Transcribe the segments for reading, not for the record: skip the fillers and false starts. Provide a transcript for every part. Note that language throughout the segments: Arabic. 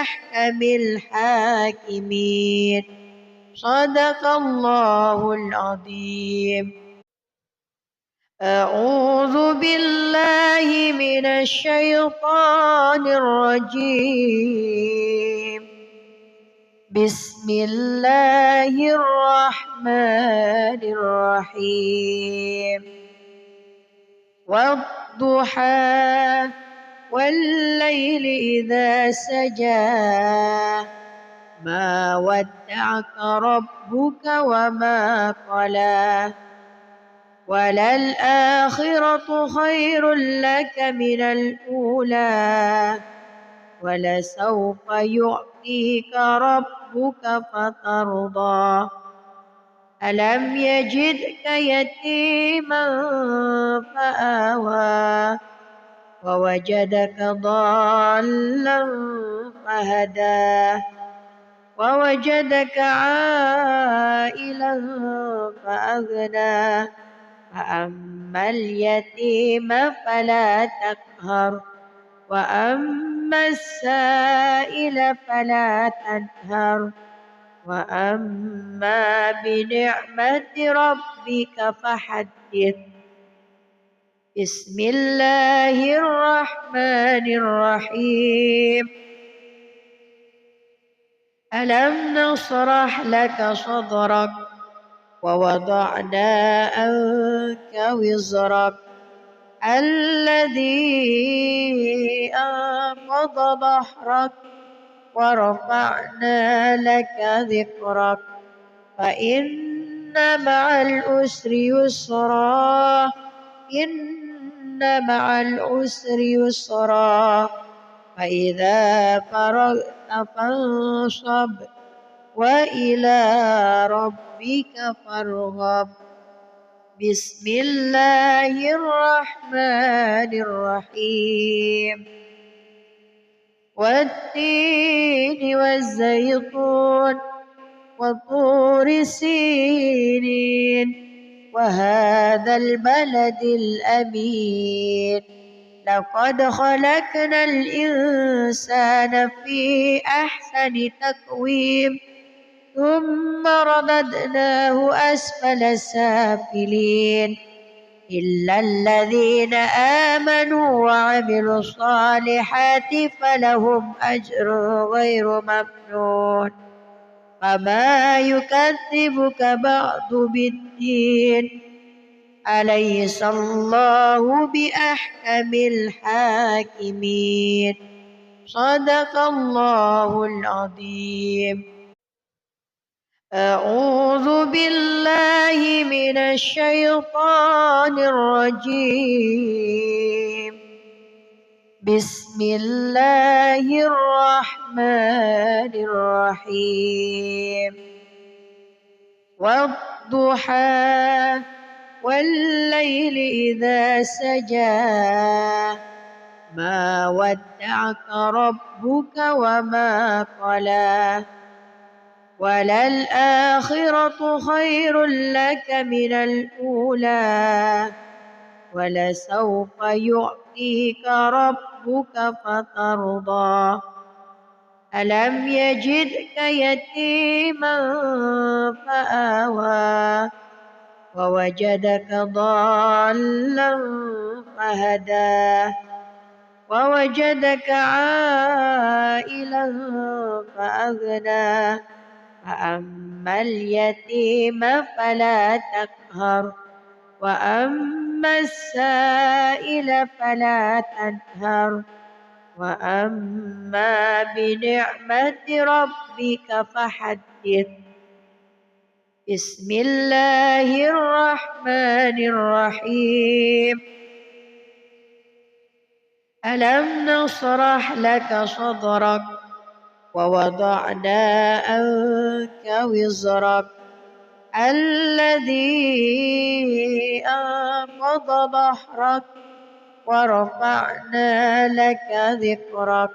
بأحكم الحاكمين. صدق الله العظيم. أعوذ بالله من الشيطان الرجيم. بسم الله الرحمن الرحيم. والضحى والليل إذا سجى ما ودعك ربك وما قلى وللآخرة خير لك من الأولى ولسوف يعطيك ربك فترضى ألم يجدك يتيما فآوى ووجدك ضالا فهدى ووجدك عائلا فأغنى فأما اليتيم فلا تقهر وأما السائل فلا تنهر وأما بنعمة ربك فحدث. بسم الله الرحمن الرحيم. ألم نشرح لك صدرك ووضعنا عنك وزرك الذي أنقض ظهرك ورفعنا لك ذكرك فإن مع العسر يسرا إن مع العسر يسرا فإذا فرغت فانصب وإلى ربك فارغب. بسم الله الرحمن الرحيم. والتين والزيتون وطور سينين وهذا البلد الأمين لقد خلقنا الإنسان في أحسن تقويم ثم رددناه أسفل سافلين إلا الذين آمنوا وعملوا الصالحات فلهم أجر غير ممنون فما يكذبك بعد بالدين أليس الله بأحكم الحاكمين. صدق الله العظيم. أعوذ بالله من الشيطان الرجيم. بسم الله الرحمن الرحيم. والضحى والليل إذا سجى ما ودعك ربك وما قلى وللآخرة خير لك من الأولى ولسوف يعطيك ربك فترضى ألم يجدك يتيما فآوى ووجدك ضالا فهدى ووجدك عائلا فأغنى فأما اليتيم فلا تقهر وأما السائل فلا تنهر وأما بنعمة ربك فحدث. بسم الله الرحمن الرحيم. ألم نشرح لك صدرك ووضعنا عنك وزرك الذي أنقض ظهرك ورفعنا لك ذكرك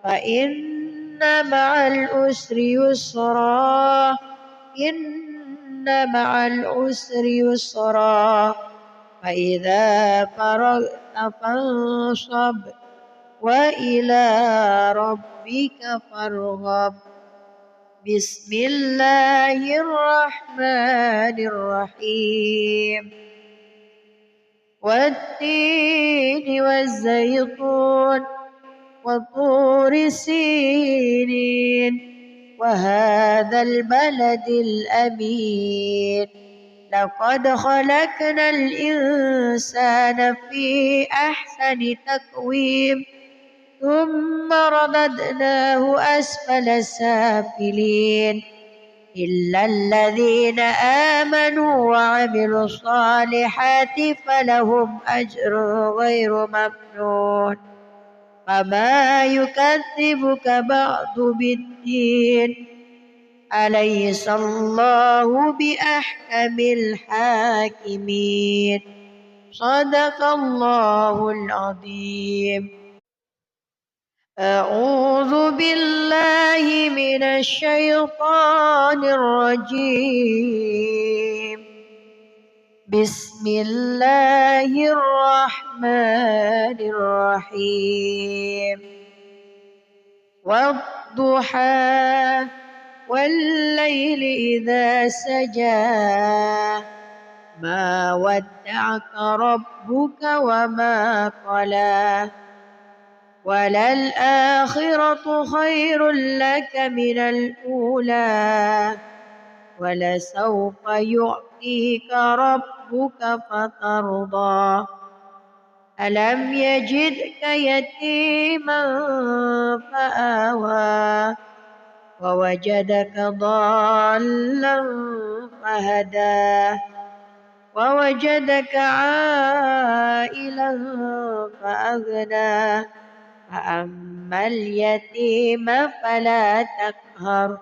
فإن مع العسر يسرا إن مع العسر يسرا فإذا فرغت فانصب وإلى ربك فارغب. بسم الله الرحمن الرحيم. والتين والزيتون وطور سينين وهذا البلد الأمين لقد خلقنا الإنسان في أحسن تقويم ثم رددناه أسفل سافلين إلا الذين آمنوا وعملوا الصالحات فلهم أجر غير ممنون. فما يكذبك بعد بالدين أليس الله بأحكم الحاكمين. صدق الله العظيم. أعوذ بالله من الشيطان الرجيم. بسم الله الرحمن الرحيم. والضحى والليل إذا سجى ما ودعك ربك وما قلى وللآخرة خير لك من الأولى ولسوف يعطيك ربك فترضى. ألم يجدك يتيما فآوى ووجدك ضالا فهدى ووجدك عائلا فأغنى فأما اليتيم فلا تقهر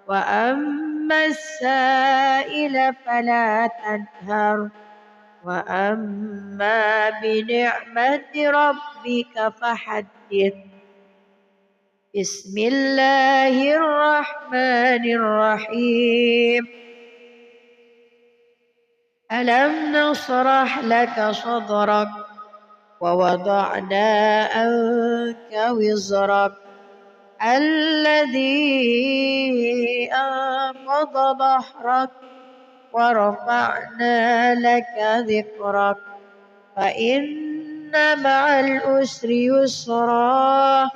وأما السائل فلا تنهر وأما بنعمة ربك فحدث. بسم الله الرحمن الرحيم. ألم نشرح لك صدرك ووضعنا عنك وزرك الذي أنقض ظهرك ورفعنا لك ذكرك فإن مع العسر يسرا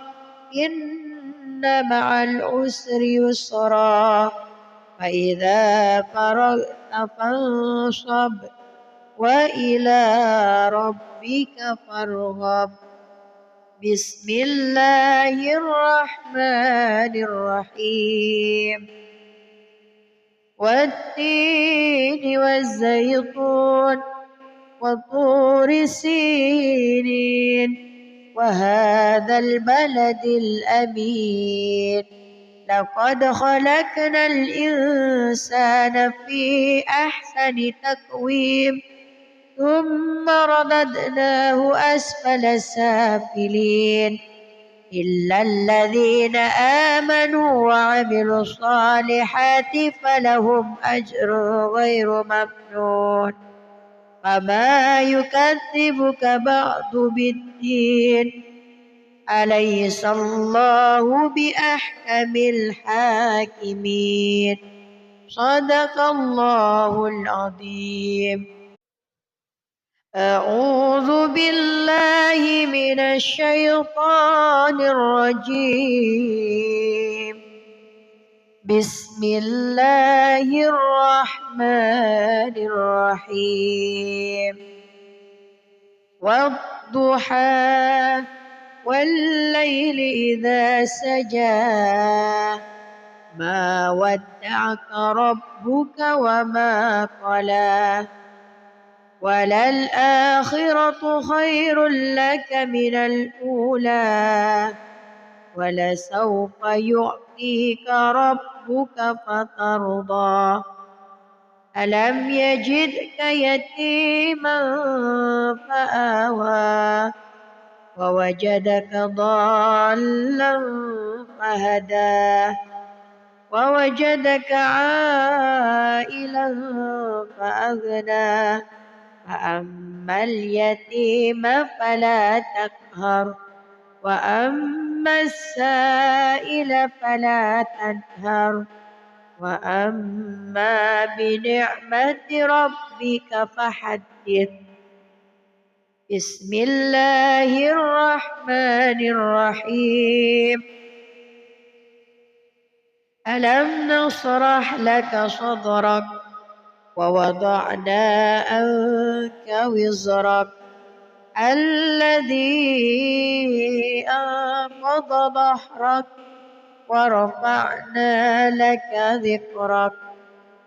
إن مع العسر يسرا فإذا فرغت فانصب وإلى ربك فارغب. بسم الله الرحمن الرحيم. والتين والزيتون وطور سينين وهذا البلد الأمين لقد خلقنا الإنسان في أحسن تقويم ثم رددناه أسفل سافلين إلا الذين آمنوا وعملوا الصالحات فلهم أجر غير ممنون. فما يكذبك بعد بالدين أليس الله بأحكم الحاكمين. صدق الله العظيم. أعوذ بالله من الشيطان الرجيم. بسم الله الرحمن الرحيم. والضحى والليل إذا سجى ما ودعك ربك وما قلى وللآخرة خير لك من الأولى ولسوف يعطيك ربك فترضى. ألم يجدك يتيما فآوى ووجدك ضالا فهدى ووجدك عائلا فأغنى فأما اليتيم فلا تقهر وأما السائل فلا تنهر وأما بنعمة ربك فحدث. بسم الله الرحمن الرحيم. ألم نشرح لك صدرك ووضعنا عنك وزرك الذي أنقض ظهرك ورفعنا لك ذكرك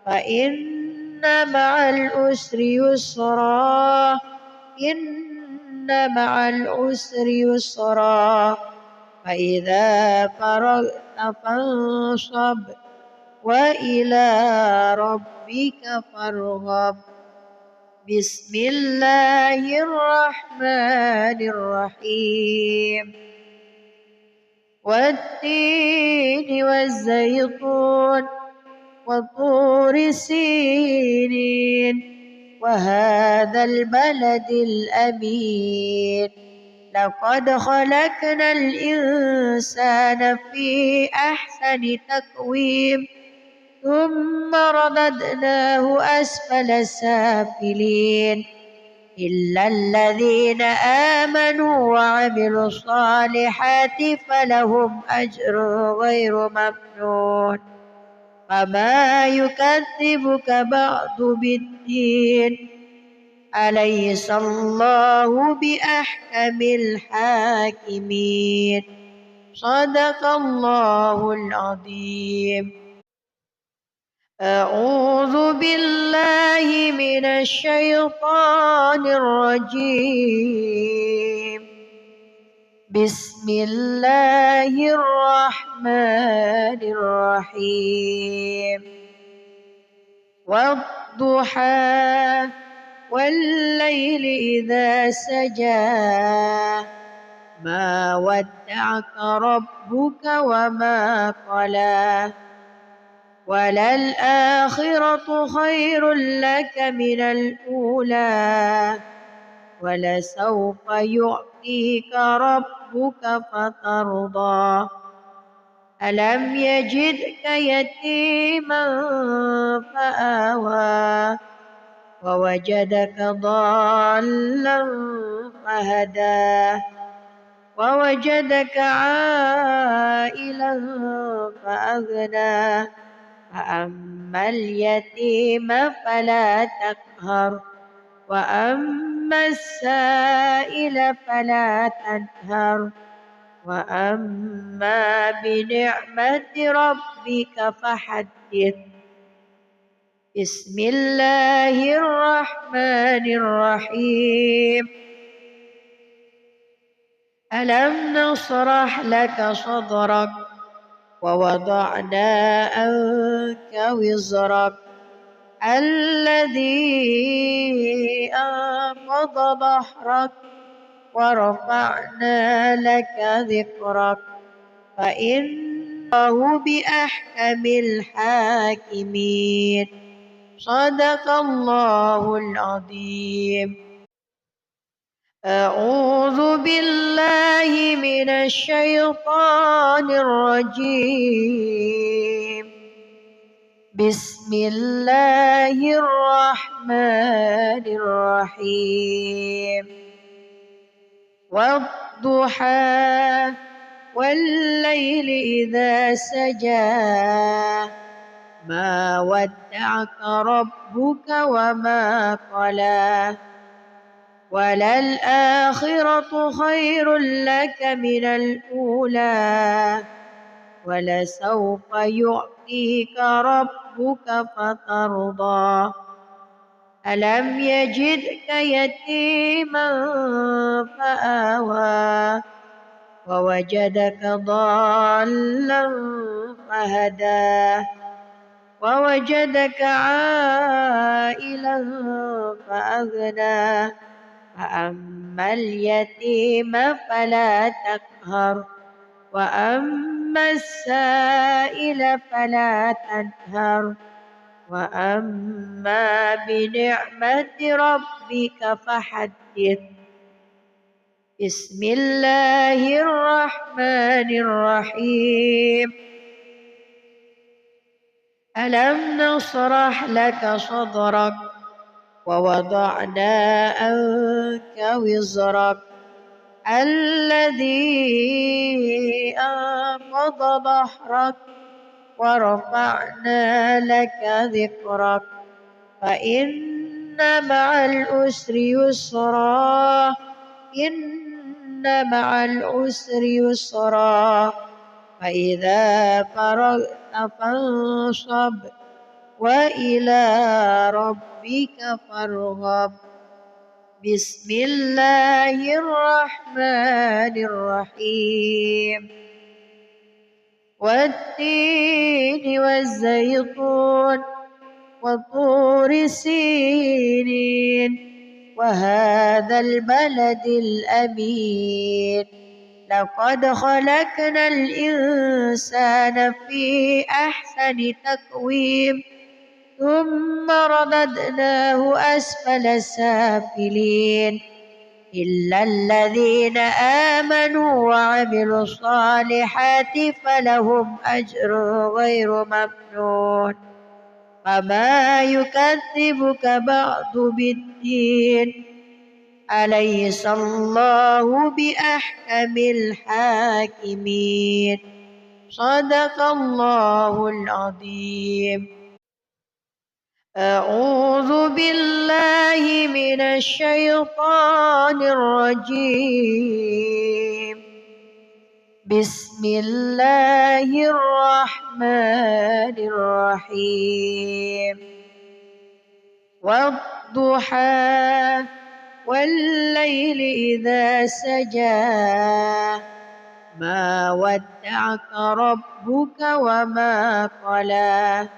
فإن مع العسر يسرا إن مع العسر يسرا فإذا فرغت فانصب وإلى ربك فارغب. بسم الله الرحمن الرحيم. والتين والزيتون وطور سينين وهذا البلد الأمين لقد خلقنا الإنسان في أحسن تقويم ثم رددناه أسفل سافلين إلا الذين آمنوا وعملوا الصالحات فلهم أجر غير ممنون. فما يكذبك بعد بالدين أليس الله بأحكم الحاكمين. صدق الله العظيم. أعوذ بالله من الشيطان الرجيم. بسم الله الرحمن الرحيم. والضحى والليل إذا سجى ما ودعك ربك وما قلى وللآخرة خير لك من الأولى ولسوف يعطيك ربك فترضى. ألم يجدك يتيما فآوى ووجدك ضالا فهدى ووجدك عائلا فأغنى فأما اليتيم فلا تقهر وأما السائل فلا تنهر وأما بنعمة ربك فحدث. بسم الله الرحمن الرحيم. ألم نشرح لك صدرك ووضعنا عنك وزرك الذي أنقض ظهرك ورفعنا لك ذكرك فإن الله بأحكم الحاكمين. صدق الله العظيم. أعوذ بالله من الشيطان الرجيم. بسم الله الرحمن الرحيم. والضحى والليل إذا سجى ما ودعك ربك وما قلى وللآخرة خير لك من الأولى ولسوف يعطيك ربك فترضى. ألم يجدك يتيما فآوى ووجدك ضالا فهدى ووجدك عائلا فأغنى فأما اليتيم فلا تقهر وأما السائل فلا تنهر وأما بنعمة ربك فحدث. بسم الله الرحمن الرحيم ألم نشرح لك صدرك ووضعنا عنك وزرك الذي أنقض ظهرك ورفعنا لك ذكرك فإن مع العسر يسرا إن مع العسر يسرا فإذا فرغت فانصب وإلى ربك فارغب بسم الله الرحمن الرحيم والتين والزيتون وطور سينين وهذا البلد الأمين لقد خلقنا الإنسان في أحسن تقويم ثم رددناه أسفل سافلين إلا الذين آمنوا وعملوا الصالحات فلهم أجر غير ممنون فما يكذبك بعد بالدين أليس الله بأحكم الحاكمين صدق الله العظيم. أعوذ بالله من الشيطان الرجيم بسم الله الرحمن الرحيم والضحى والليل إذا سجى ما ودعك ربك وما قلى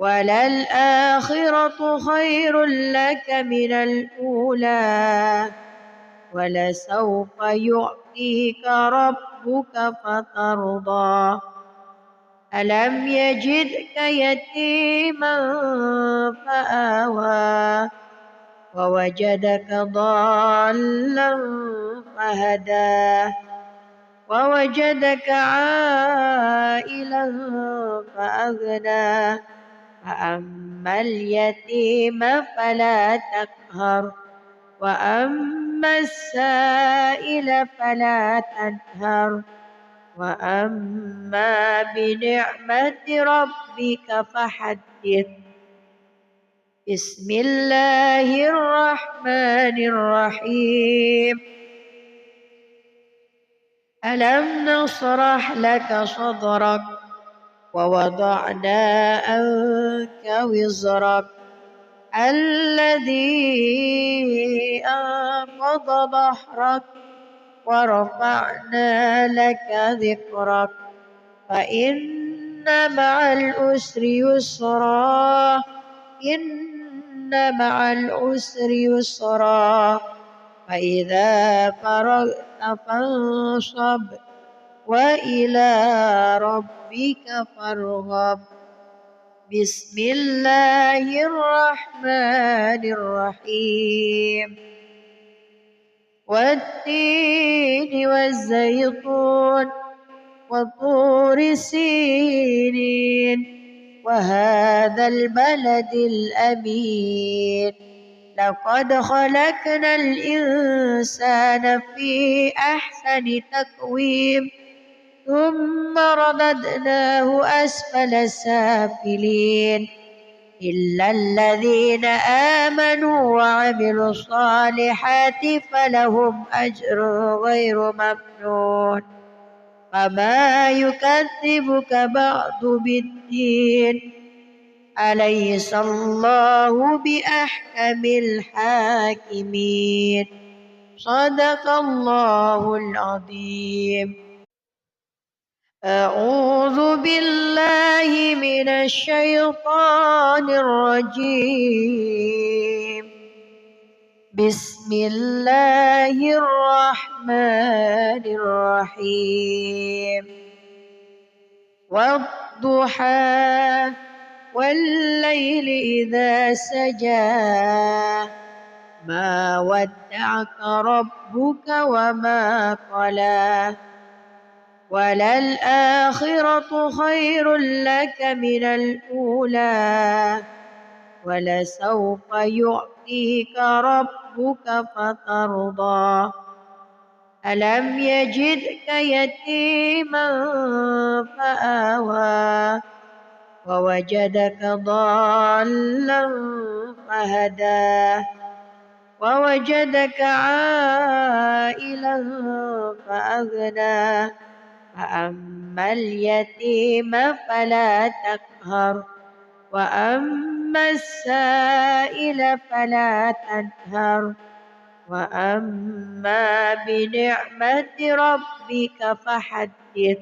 وللآخرة خير لك من الأولى ولسوف يعطيك ربك فترضى ألم يجدك يتيما فآوى ووجدك ضالا فهدى ووجدك عائلا فأغنى فأما اليتيم فلا تقهر وأما السائل فلا تنهر وأما بنعمة ربك فحدث بسم الله الرحمن الرحيم ألم نشرح لك صدرك ووضعنا عنك وزرك الذي أنقض ظهرك ورفعنا لك ذكرك فإن مع العسر يسرا إن مع العسر يسرا فإذا فرغت فانصب وإلى ربك فارغب بسم الله الرحمن الرحيم والتين والزيتون وطور سينين وهذا البلد الأمين لقد خلقنا الإنسان في أحسن تقويم ثم رددناه أسفل سافلين إلا الذين آمنوا وعملوا الصالحات فلهم أجر غير ممنون فما يكذبك بعد بالدين أليس الله بأحكم الحاكمين صدق الله العظيم. أعوذ بالله من الشيطان الرجيم بسم الله الرحمن الرحيم والضحى والليل إذا سجى ما ودعك ربك وما قلى وللآخرة خير لك من الأولى ولسوف يعطيك ربك فترضى ألم يجدك يتيما فآوى ووجدك ضالا فهدى ووجدك عائلا فأغنى فأما اليتيم فلا تقهر وأما السائل فلا تنهر وأما بنعمة ربك فحدث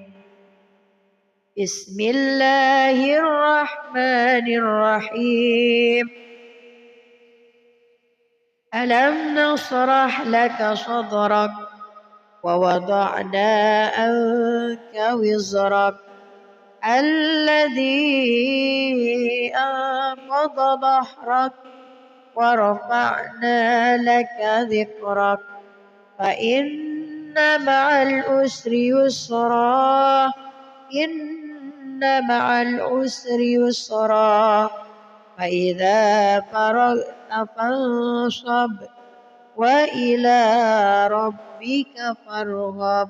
بسم الله الرحمن الرحيم ألم نشرح لك صدرك ووضعنا عنك وزرك الذي أنقض ظهرك ورفعنا لك ذكرك فإن مع العسر يسرا إن مع العسر يسرا فإذا فرغت فانصب وإلى ربك فارغب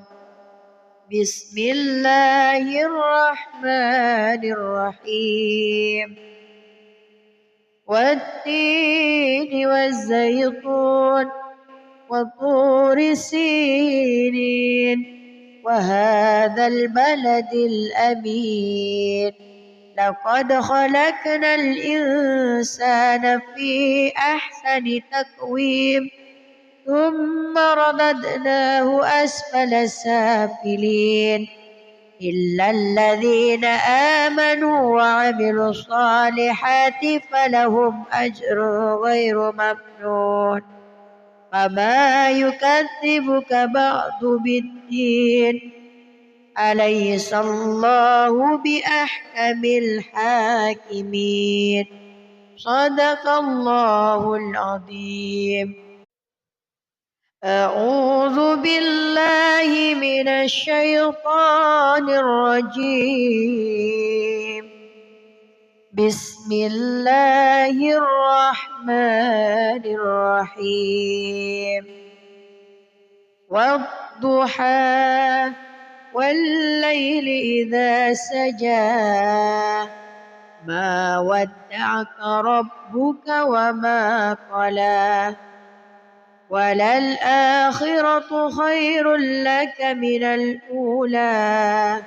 بسم الله الرحمن الرحيم والتين والزيتون وطور سينين وهذا البلد الأمين لقد خلقنا الإنسان في أحسن تقويم ثم رددناه أسفل سافلين إلا الذين آمنوا وعملوا الصالحات فلهم أجر غير ممنون فما يكذبك بعد بالدين أليس الله بأحكم الحاكمين صدق الله العظيم أعوذ بالله من الشيطان الرجيم بسم الله الرحمن الرحيم والضحى والليل إذا سجى ما ودعك ربك وما قلى وللآخرة خير لك من الأولى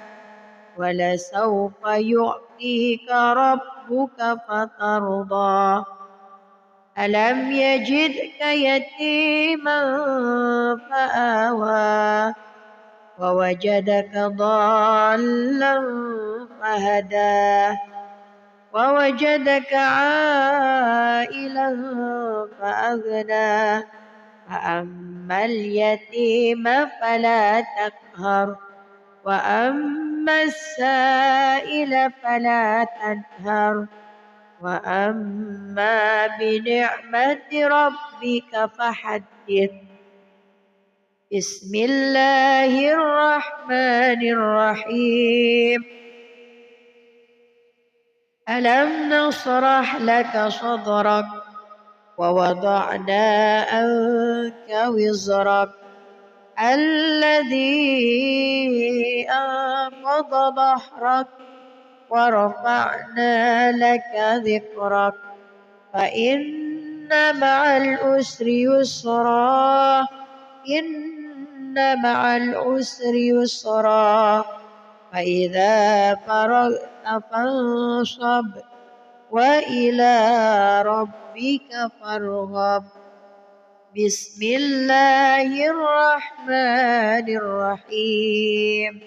ولسوف يعطيك ربك فترضى ألم يجدك يتيما فآوى ووجدك ضالا فهدى ووجدك عائلا فأغنى فأما اليتيم فلا تقهر وأما السائل فلا تنهر وأما بنعمة ربك فحدث بسم الله الرحمن الرحيم ألم نشرح لك صدرك ووضعنا عنك وزرك الذي أنقض ظهرك ورفعنا لك ذكرك فإن مع العسر يسرا إن مع العسر يسرا فإذا فرغت فانصب وإلى ربك فارغب بسم الله الرحمن الرحيم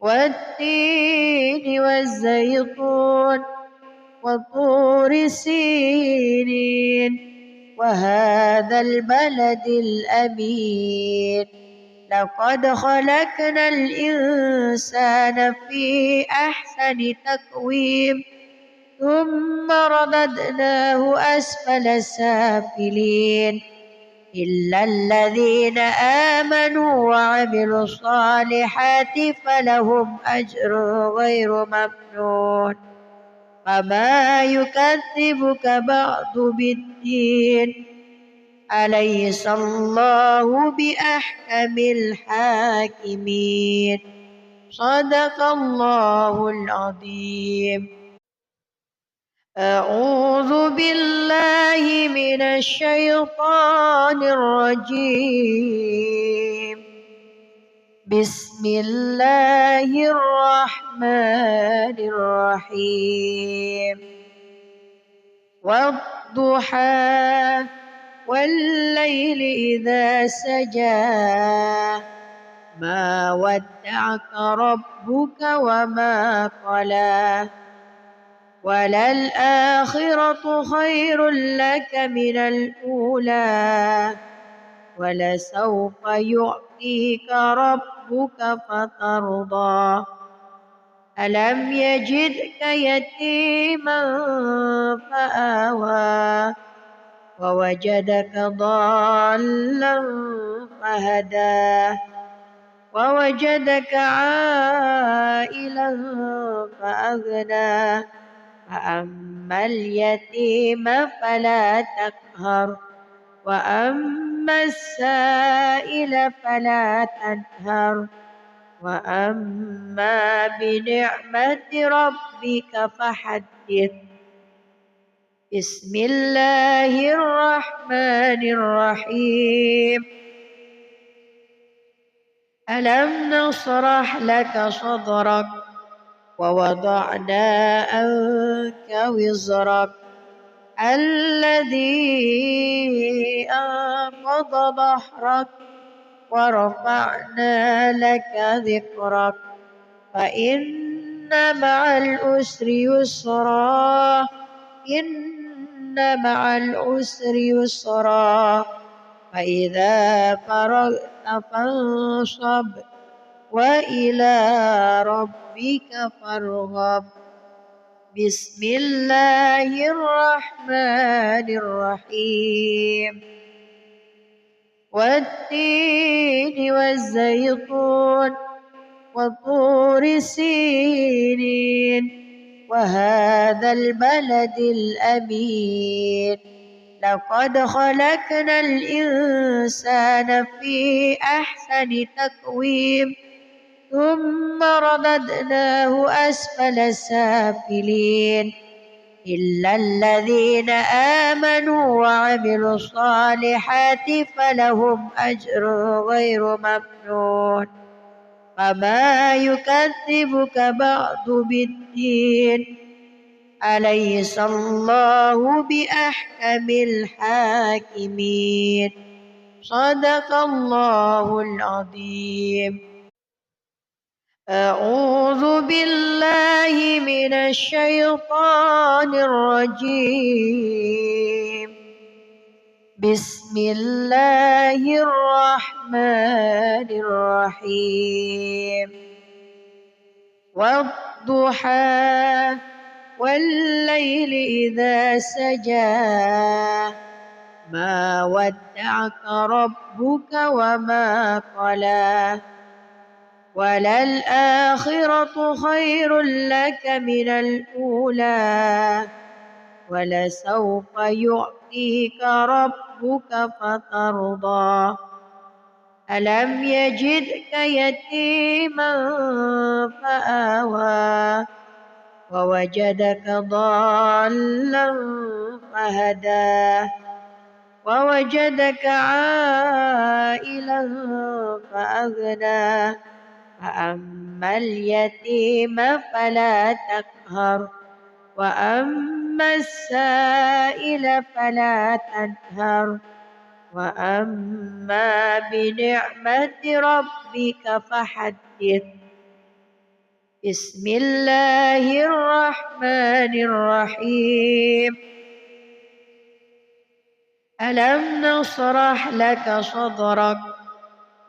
والتين والزيتون وطور سينين وهذا البلد الأمين لقد خلقنا الإنسان في أحسن تقويم ثم رددناه أسفل سافلين إلا الذين آمنوا وعملوا الصالحات فلهم أجر غير ممنون فما يكذبك بعد بالدين أليس الله بأحكم الحاكمين صدق الله العظيم. أعوذ بالله من الشيطان الرجيم. بسم الله الرحمن الرحيم. والضحى والليل إذا سجى ما ودعك ربك وما قلى وللآخرة خير لك من الأولى ولسوف يعطيك ربك فترضى ألم يجدك يتيما فآوى ووجدك ضالا فهدى ووجدك عائلا فأغنى فأما اليتيم فلا تقهر وأما السائل فلا تنهر وأما بنعمة ربك فحدث. بسم الله الرحمن الرحيم. ألم نشرح لك صدرك ووضعنا عنك وزرك الذي أنقض ظهرك ورفعنا لك ذكرك فإن مع العسر يسرا إن مع العسر يسرا فإذا فرغت فانصب وإلى ربك فارغب. بسم الله الرحمن الرحيم. والتين والزيتون وطور سينين وهذا البلد الأمين لقد خلقنا الإنسان في أحسن تقويم ثم رددناه أسفل سافلين إلا الذين آمنوا وعملوا الصالحات فلهم أجر غير ممنون فما يكذبك بعد بالدين أليس الله بأحكم الحاكمين صدق الله العظيم. أعوذ بالله من الشيطان الرجيم. بسم الله الرحمن الرحيم. والضحى والليل إذا سجى ما ودعك ربك وما قلى وللآخرة خير لك من الأولى ولسوف يعطيك ربك فترضى ألم يجدك يتيما فآوى ووجدك ضالا فهدى ووجدك عائلا فأغنى فأما اليتيم فلا تقهر وأما السائل فلا تنهر وأما بنعمة ربك فحدث. بسم الله الرحمن الرحيم. ألم نشرح لك صدرك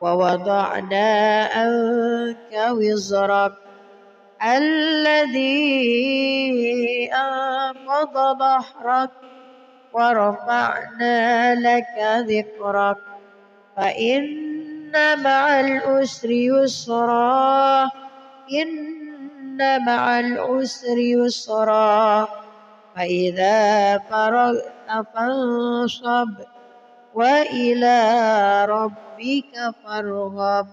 ووضعنا عنك وزرك الذي أنقض ظهرك ورفعنا لك ذكرك فإن مع العسر يسرا إن مع العسر يسرا فإذا فرغت فانصب وإلى ربك فارغب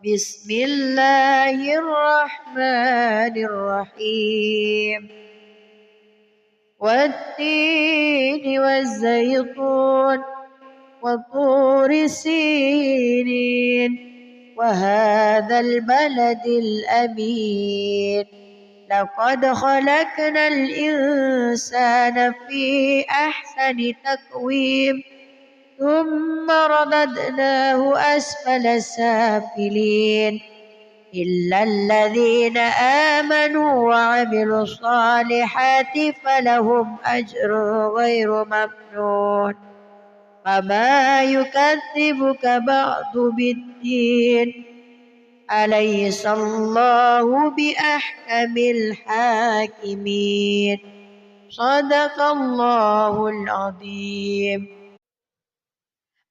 بسم الله الرحمن الرحيم والتين والزيتون وطور سينين وهذا البلد الأمين لقد خلقنا الإنسان في أحسن تقويم ثم رددناه أسفل سافلين إلا الذين آمنوا وعملوا الصالحات فلهم أجر غير ممنون فما يكذبك بعد بالدين أليس الله بأحكم الحاكمين صدق الله العظيم.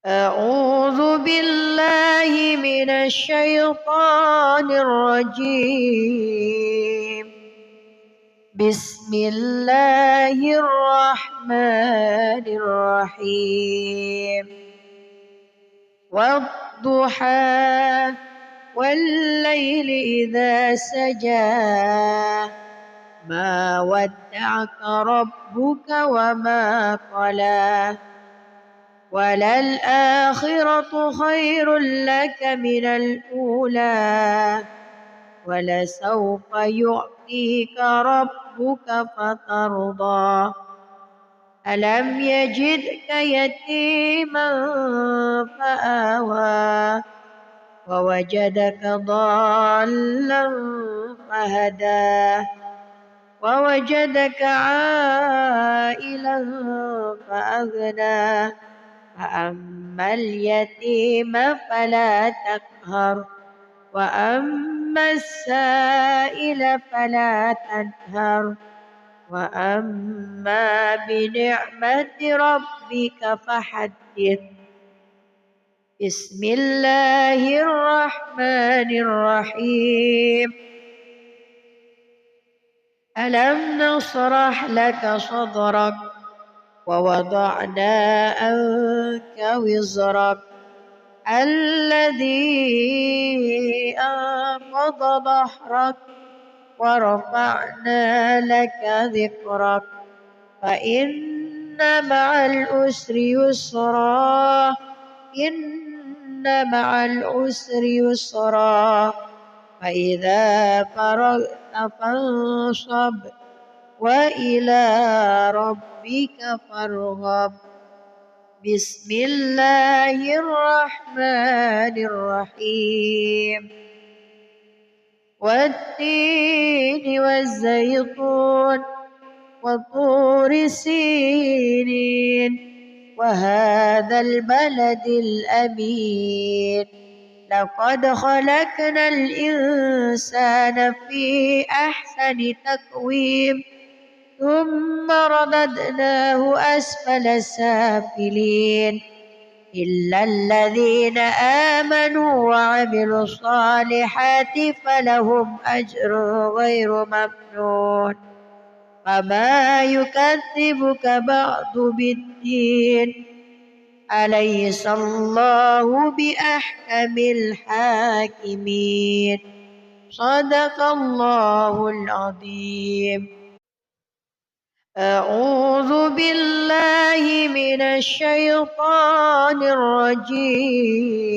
أعوذ بالله من الشيطان الرجيم بسم الله الرحمن الرحيم والضحى والليل إذا سجى ما ودعك ربك وما قلى وللآخرة خير لك من الأولى ولسوف يعطيك ربك فترضى ألم يجدك يتيما فآوى ووجدك ضالا فهدى ووجدك عائلا فأغنى فأما اليتيم فلا تقهر وأما السائل فلا تنهر وأما بنعمة ربك فحدث بسم الله الرحمن الرحيم ألم نشرح لك صدرك ووضعنا عنك وزرك الذي أنقض ظهرك ورفعنا لك ذكرك فإن مع العسر يسرا إن مع العسر يسرا فإذا فرغت فانصب وإلى ربك فارغب بسم الله الرحمن الرحيم والتين والزيتون وطور سينين وهذا البلد الأمين لقد خلقنا الإنسان في أحسن تقويم ثم رددناه أسفل سافلين إلا الذين آمنوا وعملوا الصالحات فلهم أجر غير ممنون فما يكذبك بعد بالدين أليس الله بأحكم الحاكمين صدق الله العظيم. أعوذ بالله من الشيطان الرجيم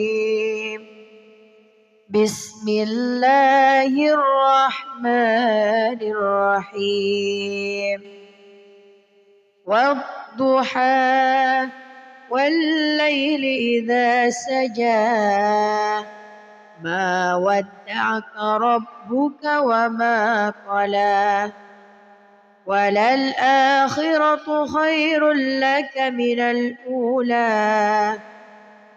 بسم الله الرحمن الرحيم والضحى والليل إذا سجى ما ودعك ربك وما قلى وللآخرة خير لك من الأولى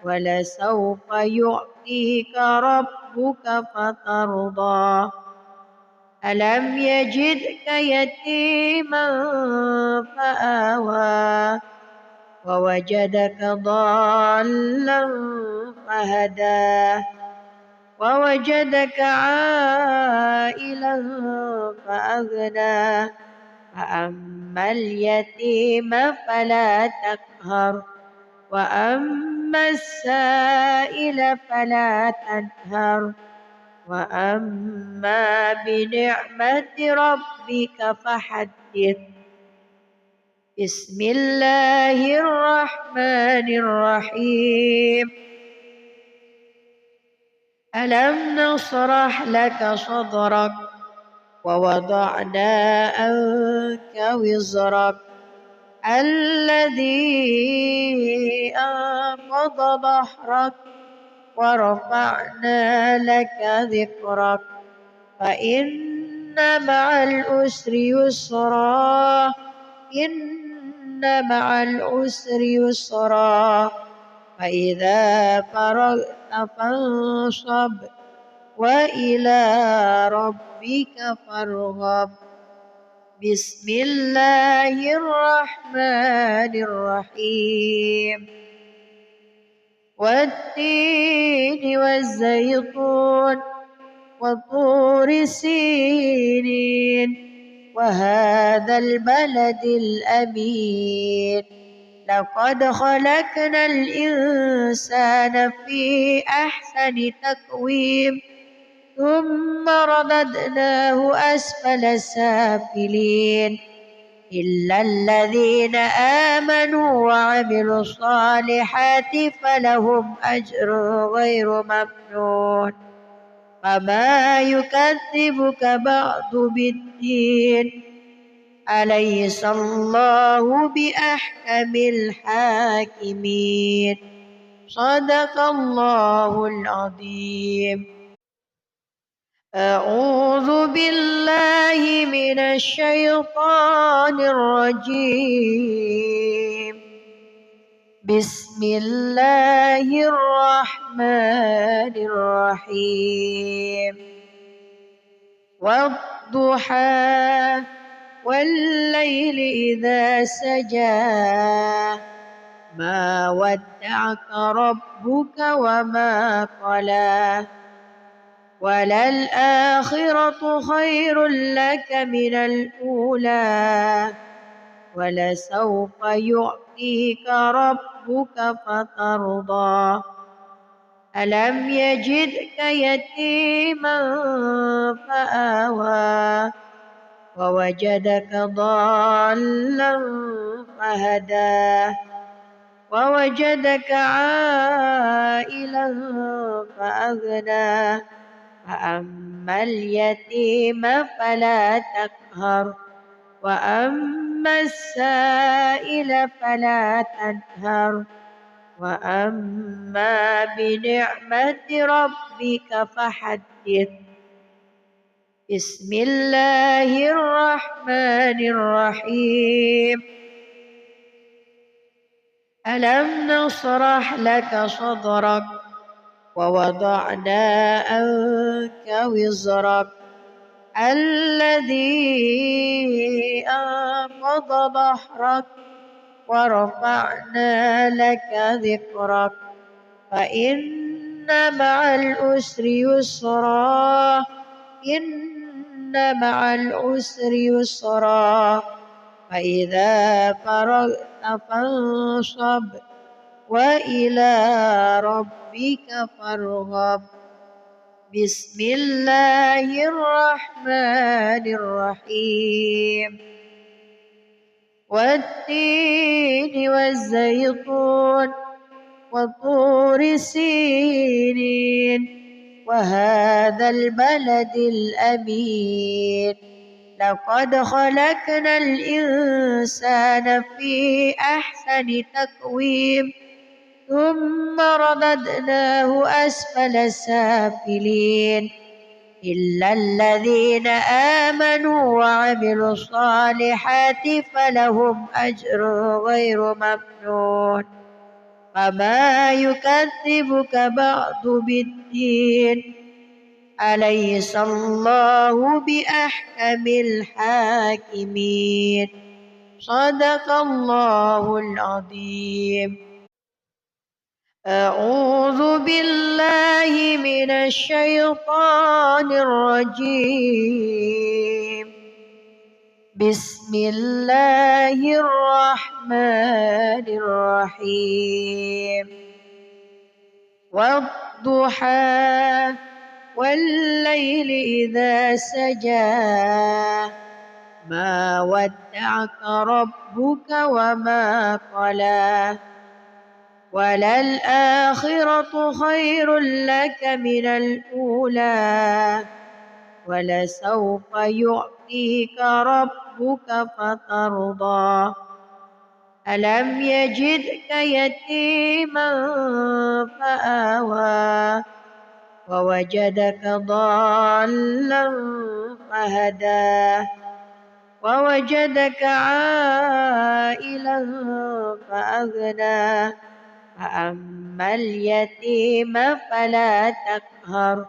ولسوف يعطيك ربك فترضى ألم يجدك يتيما فآوى ووجدك ضالا فهدى ووجدك عائلا فأغنى فأما اليتيم فلا تقهر وأما السائل فلا تنهر وأما بنعمة ربك فحدث. بسم الله الرحمن الرحيم. ألم نشرح لك صدرك ووضعنا عنك وزرك الذي أنقض ظهرك ورفعنا لك ذكرك فإن مع العسر يسرا إن مع العسر يسرا فإذا فرغت فانصب وإلى ربك فارغب. بسم الله الرحمن الرحيم. والتين والزيتون وطور سينين وهذا البلد الأمين لقد خلقنا الإنسان في أحسن تقويم ثم رددناه أسفل سافلين إلا الذين آمنوا وعملوا الصالحات فلهم أجر غير ممنون فما يكذبك بعد بالدين أليس الله بأحكم الحاكمين. صدق الله العظيم. أعوذ بالله من الشيطان الرجيم. بسم الله الرحمن الرحيم. والضحى والليل إذا سجى ما ودعك ربك وما قلى وللآخرة خير لك من الأولى ولسوف يعطيك ربك فترضى ألم يجدك يتيما فآوى ووجدك ضالا فهدى ووجدك عائلا فأغنى فأما اليتيم فلا تقهر وأما السائل فلا تنهر وأما بنعمة ربك فحدث. بسم الله الرحمن الرحيم. ألم نشرح لك صدرك ووضعنا عنك وزرك الذي أنقض ظهرك ورفعنا لك ذكرك فإن مع العسر يسرا إن مع العسر يسرا فإذا فرغت فانصب وإلى ربك فارغب. بسم الله الرحمن الرحيم. والتين والزيتون وطور سينين وهذا البلد الأمين لقد خلقنا الإنسان في أحسن تقويم ثم رددناه أسفل سافلين إلا الذين آمنوا وعملوا الصالحات فلهم أجر غير ممنون فما يكذبك بعد بالدين أليس الله بأحكم الحاكمين. صدق الله العظيم. أعوذ بالله من الشيطان الرجيم. بسم الله الرحمن الرحيم. والضحى والليل إذا سجى ما ودعك ربك وما قلى وللآخرة خير لك من الأولى ولسوف يعطيك ربك فترضى ألم يجدك يتيما فآوى ووجدك ضالا فهدى ووجدك عائلا فأغنى فأما اليتيم فلا تقهر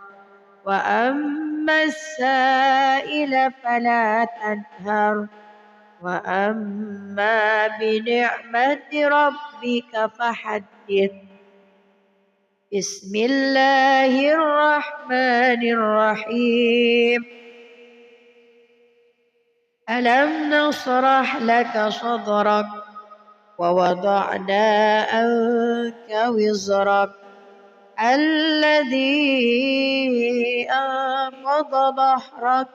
وأما السائل فلا تنهر وأما بنعمة ربك فحدث. بسم الله الرحمن الرحيم. ألم نشرح لك صدرك ووضعنا عنك وزرك الذي أنقض ظهرك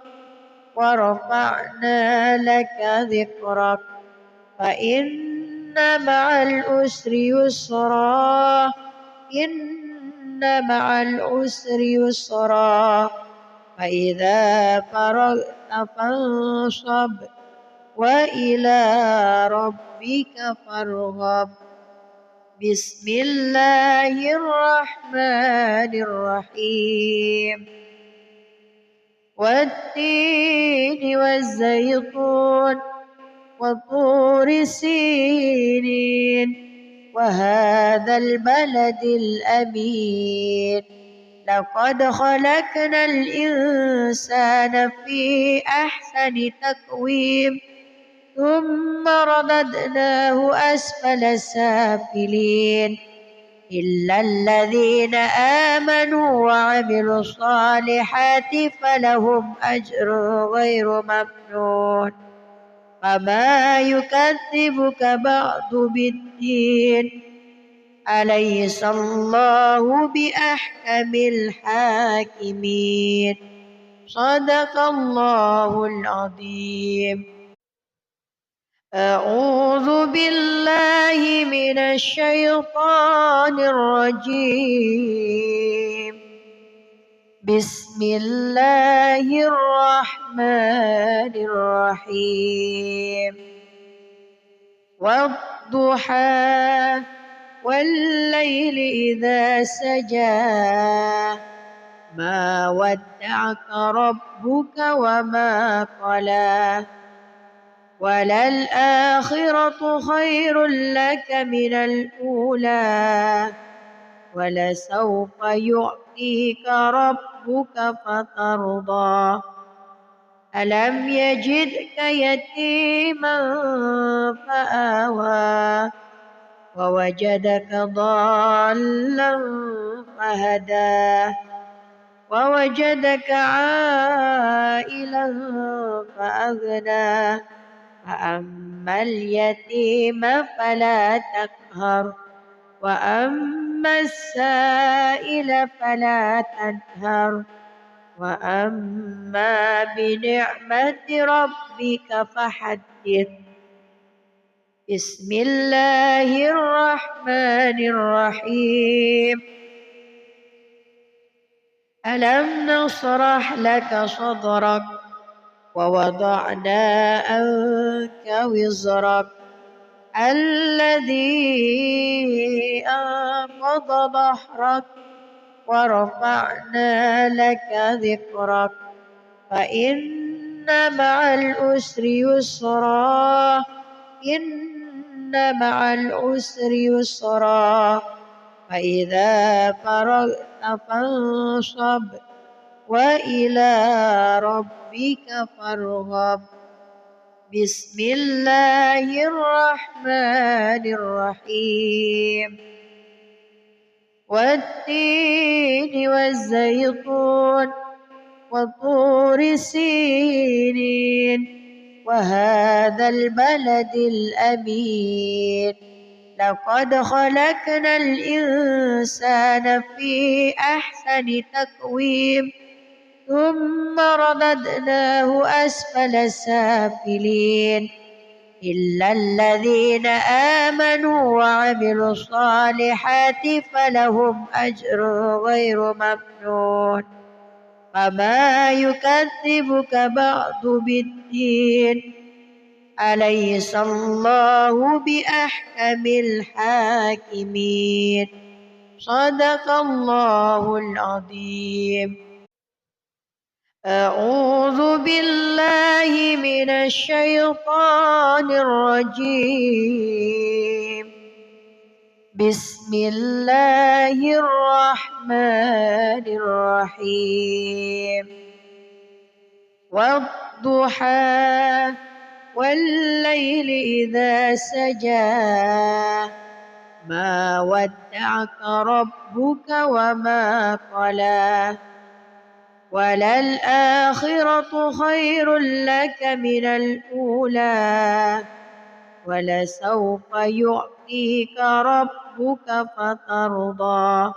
ورفعنا لك ذكرك فإن مع العسر يسرا إن مع العسر يسرا فإذا فرغت فانصب وإلى ربك فارغب. بسم الله الرحمن الرحيم. والتين والزيتون وطور سينين وهذا البلد الأمين لقد خلقنا الإنسان في أحسن تقويم ثم رددناه أسفل سافلين إلا الذين آمنوا وعملوا الصالحات فلهم أجر غير ممنون فما يكذبك بعد بالدين أليس الله بأحكم الحاكمين. صدق الله العظيم. أعوذ بالله من الشيطان الرجيم. بسم الله الرحمن الرحيم. والضحى والليل إذا سجى ما ودعك ربك وما قلى وللآخرة خير لك من الأولى ولسوف يعطيك ربك فترضى ألم يجدك يتيما فآوى ووجدك ضالا فهدى ووجدك عائلا فأغنى فأما اليتيم فلا تقهر وأما السائل فلا تنهر وأما بنعمة ربك فحدث. بسم الله الرحمن الرحيم. ألم نشرح لك صدرك ووضعنا عنك وزرك الذي أنقض ظهرك ورفعنا لك ذكرك فإن مع العسر يسرا إن مع العسر يسرا فإذا فرغت فانصب وإلى ربك فارغب. بسم الله الرحمن الرحيم. والتين والزيتون وطور سينين وهذا البلد الأمين. لقد خلقنا الإنسان في أحسن تقويم ثم رددناه أسفل سافلين إلا الذين آمنوا وعملوا الصالحات فلهم أجر غير ممنون. فما يكذبك بعد بالدين. أليس الله بأحكم الحاكمين. صدق الله العظيم. أعوذ بالله من الشيطان الرجيم. بسم الله الرحمن الرحيم. والضحى والليل إذا سجى ما ودعك ربك وما قلى وللآخرة خير لك من الأولى ولسوف يعطيك ربك فترضى.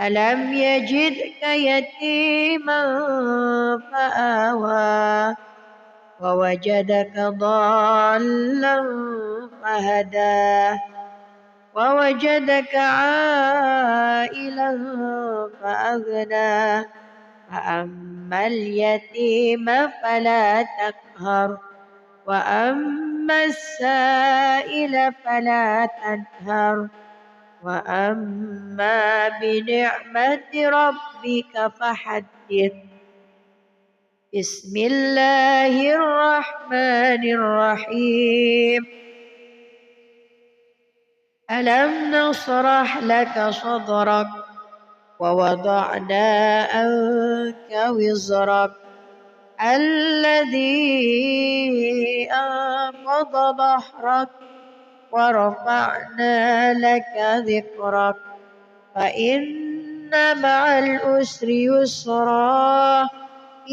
ألم يجدك يتيما فآوى ووجدك ضالا فهدى ووجدك عائلا فأغنى. فأما اليتيم فلا تقهر وأما السائل فلا تنهر وأما بنعمة ربك فحدث. بسم الله الرحمن الرحيم. ألم نشرح لك صدرك ووضعنا عنك وزرك الذي أنقض ظهرك ورفعنا لك ذكرك فإن مع العسر يسرا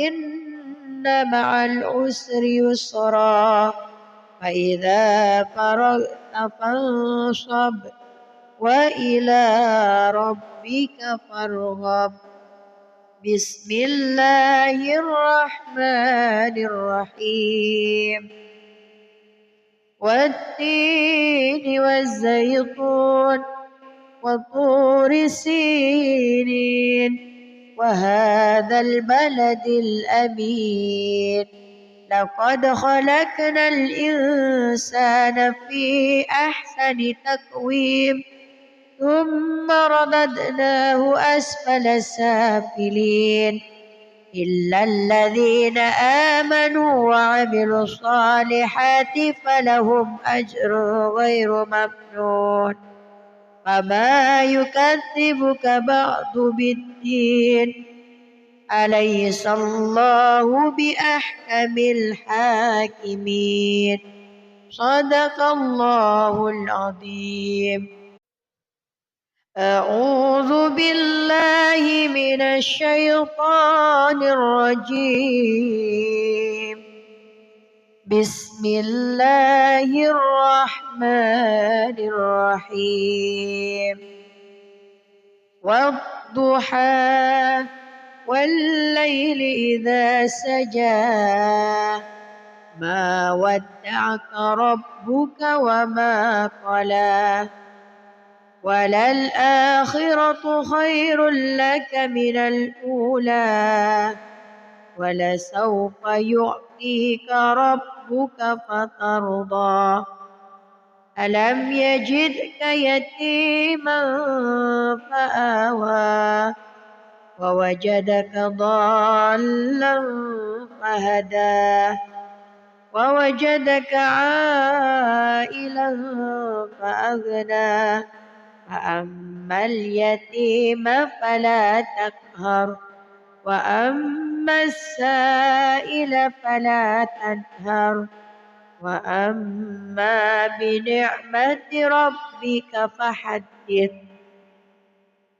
إن مع العسر يسرا فإذا فرغت فانصب وإلى ربك فارغب. بسم الله الرحمن الرحيم. والتين والزيتون وطور سينين وهذا البلد الأمين. لقد خلقنا الإنسان في أحسن تقويم ثم رددناه أسفل سافلين إلا الذين آمنوا وعملوا الصالحات فلهم أجر غير ممنون. فما يكذبك بعد بالدين. أليس الله بأحكم الحاكمين. صدق الله العظيم. أعوذ بالله من الشيطان الرجيم. بسم الله الرحمن الرحيم. والضحى والليل إذا سجى ما ودعك ربك وما قلى وللآخرة خير لك من الأولى ولسوف يعطيك ربك فترضى. ألم يجدك يتيما فآوى ووجدك ضالا فهدى ووجدك عائلا فأغنى. فأما اليتيم فلا تقهر وأما السائل فلا تنهر وأما بنعمة ربك فحدث.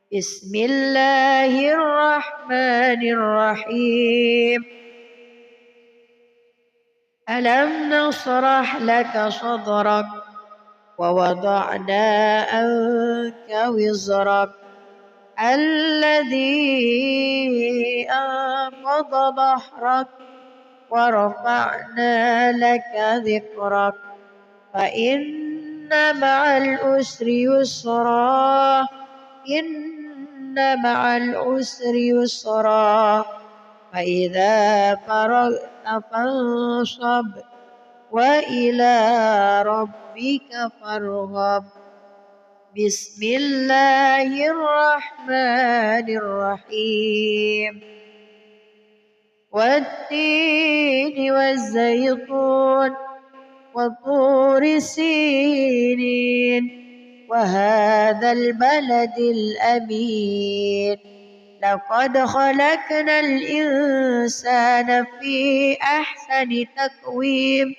بسم الله الرحمن الرحيم. ألم نشرح لك صدرك ووضعنا عنك وزرك الذي أنقض ظهرك ورفعنا لك ذكرك فإن مع العسر يسرا إن مع العسر يسرا فإذا فرغت فانصب وإلى ربك فارغب. بسم الله الرحمن الرحيم. والتين والزيتون وطور سينين وهذا البلد الأمين لقد خلقنا الإنسان في أحسن تقويم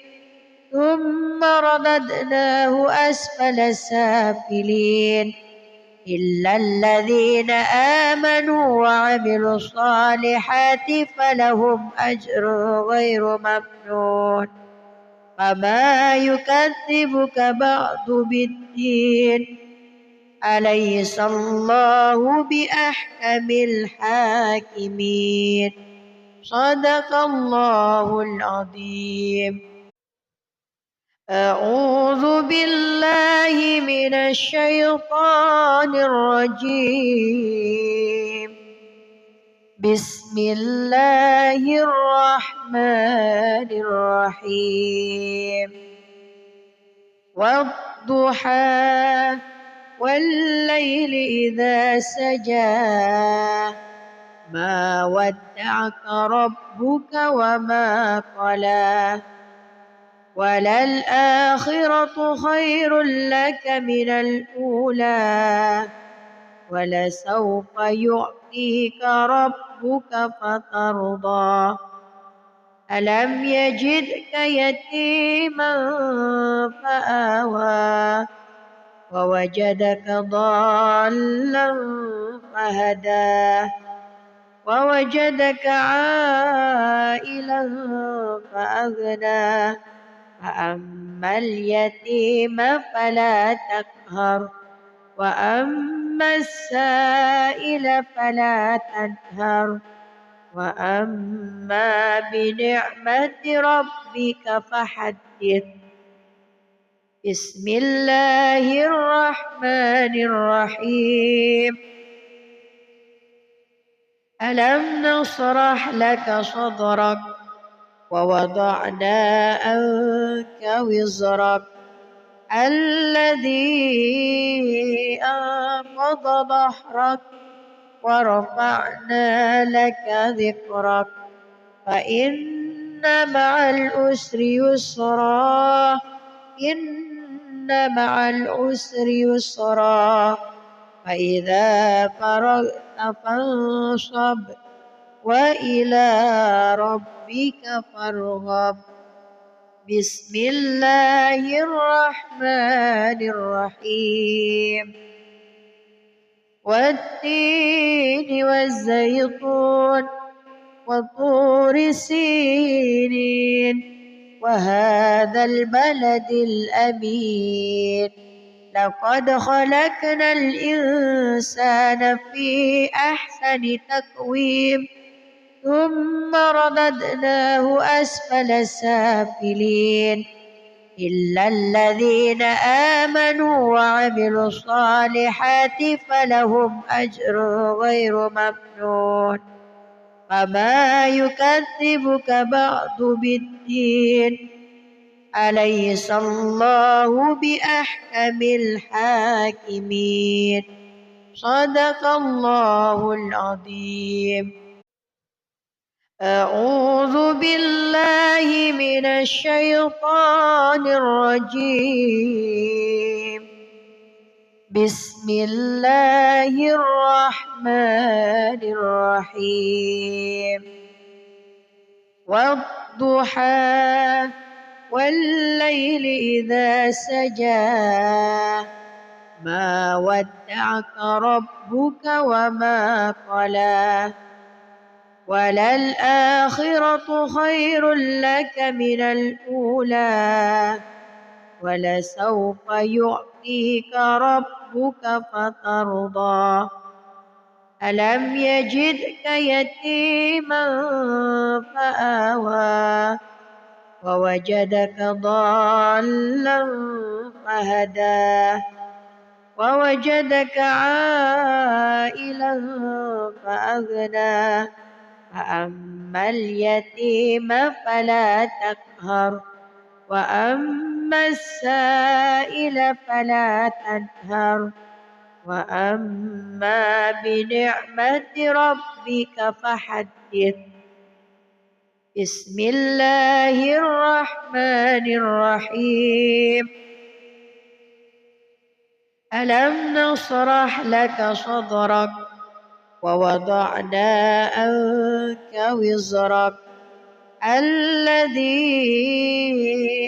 ثم رددناه أسفل سافلين إلا الذين آمنوا وعملوا الصالحات فلهم أجر غير ممنون. فما يكذبك بعد بالدين أليس الله بأحكم الحاكمين. صدق الله العظيم. أعوذ بالله من الشيطان الرجيم. بسم الله الرحمن الرحيم. والضحى والليل إذا سجى ما ودعك ربك وما قلى وللآخرة خير لك من الأولى ولسوف يعطيك ربك فترضى. ألم يجدك يتيما فآوى ووجدك ضالا فهدى ووجدك عائلا فأغنى فأما اليتيم فلا تقهر وأما السائل فلا تنهر وأما بنعمة ربك فحدث. بسم الله الرحمن الرحيم. ألم نشرح لك صدرك ووضعنا عنك وزرك الذي أنقض ظهرك ورفعنا لك ذكرك فإن مع العسر يسرا إن مع العسر يسرا فإذا فرغت فانصب وإلى ربك فارغب. بسم الله الرحمن الرحيم. والتين والزيتون وطور سينين وهذا البلد الأمين لقد خلقنا الإنسان في أحسن تقويم ثم رددناه أسفل سافلين إلا الذين آمنوا وعملوا الصالحات فلهم أجر غير ممنون. فما يكذبك بعد بالدين أليس الله بأحكم الحاكمين. صدق الله العظيم. أعوذ بالله من الشيطان الرجيم. بسم الله الرحمن الرحيم والضحى والليل إذا سجى ما ودعك ربك وما قلى وللآخرة خير لك من الأولى ولسوف يعطيك ربك فترضى ألم يجدك يتيما فآوى ووجدك ضالا فهدى ووجدك عائلا فأغنى فأما اليتيم فلا تقهر وأما السائل فلا تنهر وأما بنعمة ربك فحدث بسم الله الرحمن الرحيم ألم نشرح لك صدرك ووضعنا عنك وزرك الذي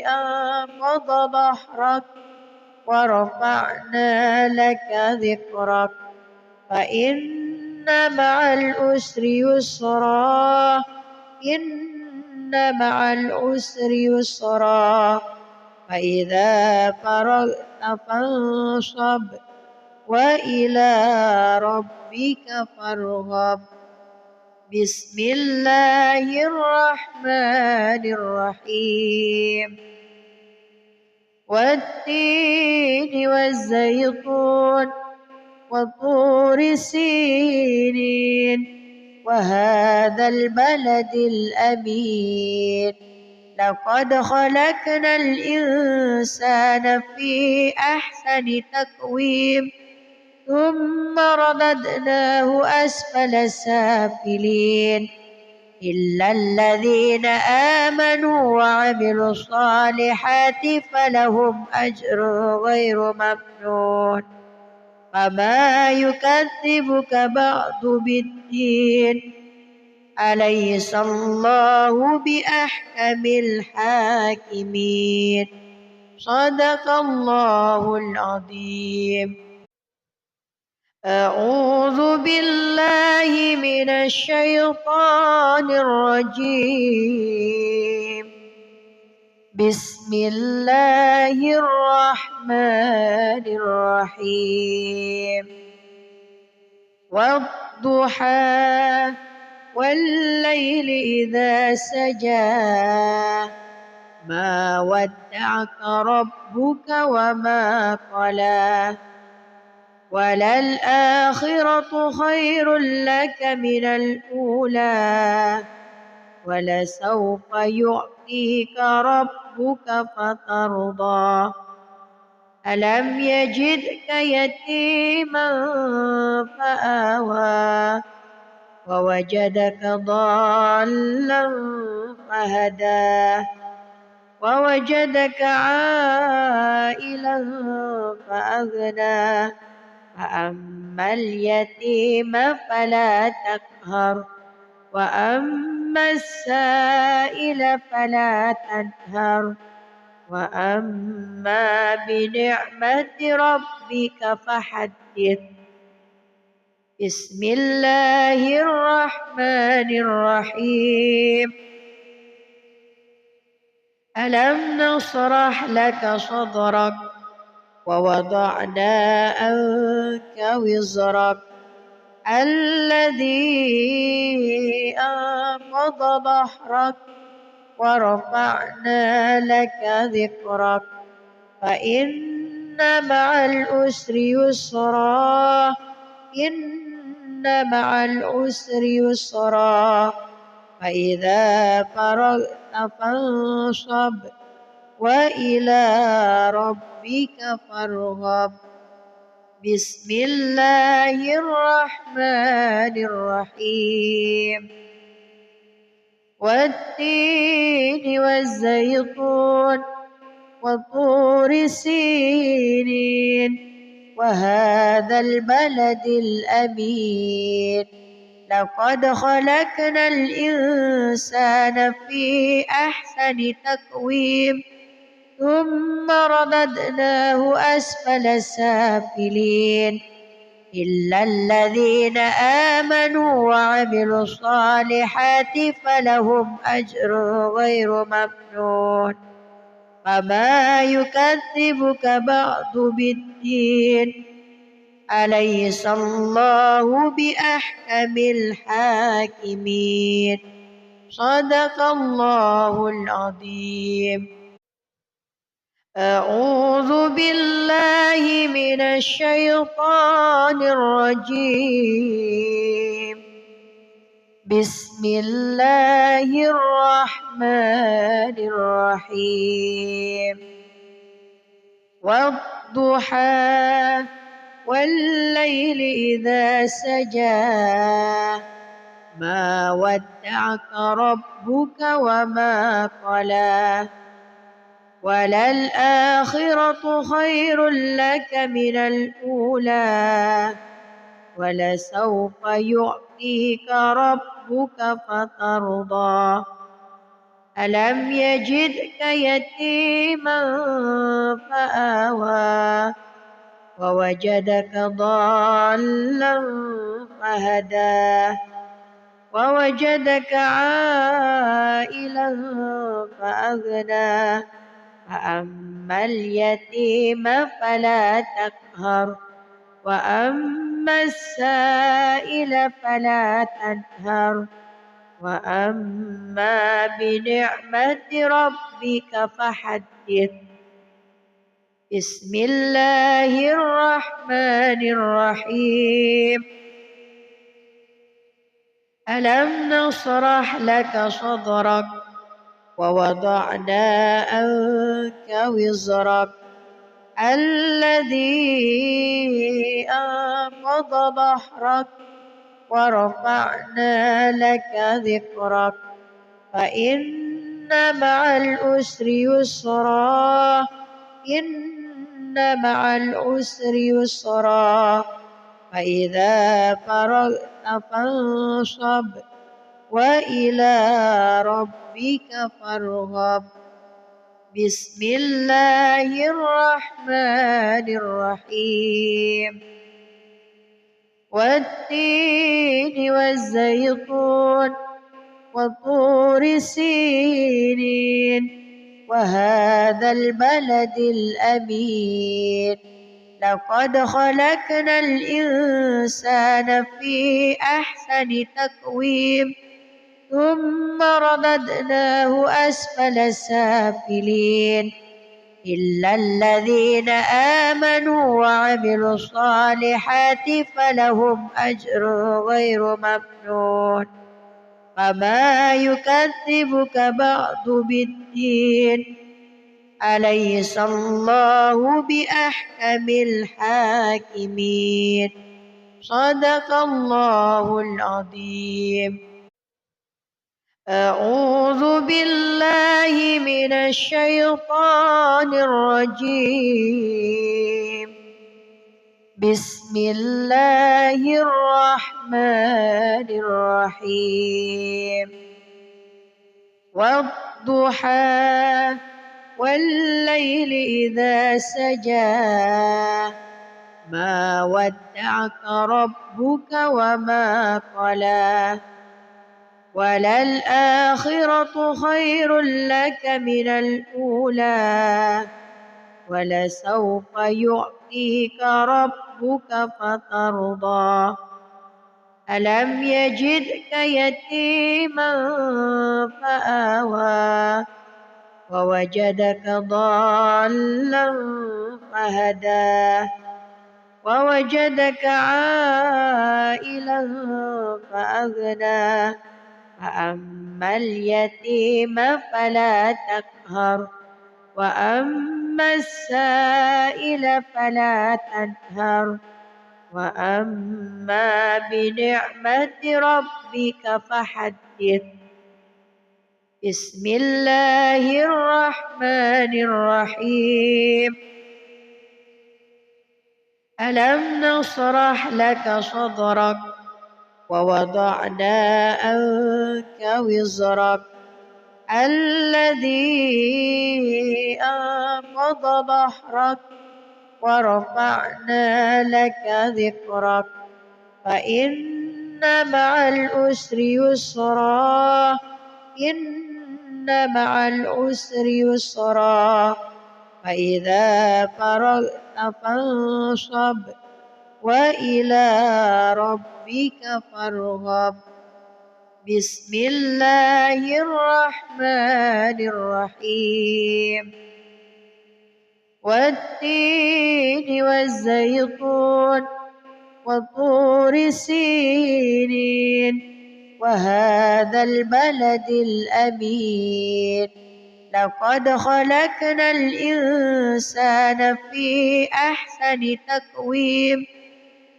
أنقض ظهرك ورفعنا لك ذكرك فإن مع العسر يسرا إن مع العسر يسرا فإذا فرغت فانصب وإلى ربك فارغب بسم الله الرحمن الرحيم والتين والزيتون وطور سينين وهذا البلد الأمين لقد خلقنا الإنسان في أحسن تقويم ثم رددناه أسفل سافلين إلا الذين آمنوا وعملوا الصالحات فلهم أجر غير ممنون فما يكذبك بعد بالدين أليس الله بأحكم الحاكمين صدق الله العظيم أعوذ بالله من الشيطان الرجيم بسم الله الرحمن الرحيم والضحى والليل إذا سجى ما ودعك ربك وما قلى وللآخرة خير لك من الأولى ولسوف يعطيك ربك فترضى ألم يجدك يتيما فآوى ووجدك ضالا فهدى ووجدك عائلا فأغنى فأما اليتيم فلا تقهر وأما السائل فلا تنهر وأما بنعمة ربك فحدث بسم الله الرحمن الرحيم ألم نشرح لك صدرك ووضعنا عنك وزرك الذي أنقض ظهرك ورفعنا لك ذكرك فإن مع العسر يسرا إن مع العسر يسرا فإذا فرغت فانصب وإلى ربك فارغب بسم الله الرحمن الرحيم والتين والزيتون وطور سينين وهذا البلد الأمين لقد خلقنا الإنسان في أحسن تقويم ثم رددناه أسفل سافلين إلا الذين آمنوا وعملوا الصالحات فلهم أجر غير ممنون فما يكذبك بعد بالدين أليس الله بأحكم الحاكمين صدق الله العظيم. أعوذ بالله من الشيطان الرجيم بسم الله الرحمن الرحيم والضحى والليل إذا سجى ما ودعك ربك وما قلى وللآخرة خير لك من الأولى ولسوف يعطيك ربك فترضى ألم يجدك يتيما فآوى ووجدك ضالا فهدى ووجدك عائلا فأغنى فأما اليتيم فلا تقهر وأما السائل فلا تنهر وأما بنعمة ربك فحدث. بسم الله الرحمن الرحيم ألم نشرح لك صدرك ووضعنا عنك وزرك الذي أنقض ظهرك ورفعنا لك ذكرك فإن مع العسر يسرا إن مع العسر يسرا فإذا فرغت فانصب وإلى ربك فارغب. بسم الله الرحمن الرحيم والتين والزيتون وطور سينين وهذا البلد الأمين لقد خلقنا الإنسان في أحسن تقويم ثم رددناه أسفل سافلين إلا الذين آمنوا وعملوا الصالحات فلهم أجر غير ممنون فما يكذبك بعد بالدين أليس الله بأحكم الحاكمين صدق الله العظيم. أعوذ بالله من الشيطان الرجيم بسم الله الرحمن الرحيم والضحى والليل إذا سجى ما ودعك ربك وما قلى وللآخرة خير لك من الأولى ولسوف يعطيك ربك فترضى ألم يجدك يتيما فآوى ووجدك ضالا فهدى ووجدك عائلا فأغنى فأما اليتيم فلا تقهر وأما السائل فلا تنهر وأما بنعمة ربك فحدث. بسم الله الرحمن الرحيم ألم نشرح لك صدرك ووضعنا عنك وزرك الذي أنقض ظهرك ورفعنا لك ذكرك فإن مع العسر يسرا إن مع العسر يسرا فإذا فرغت فانصب وإلى ربك فارغب بسم الله الرحمن الرحيم والتين والزيتون وطور سينين وهذا البلد الأمين لقد خلقنا الإنسان في أحسن تقويم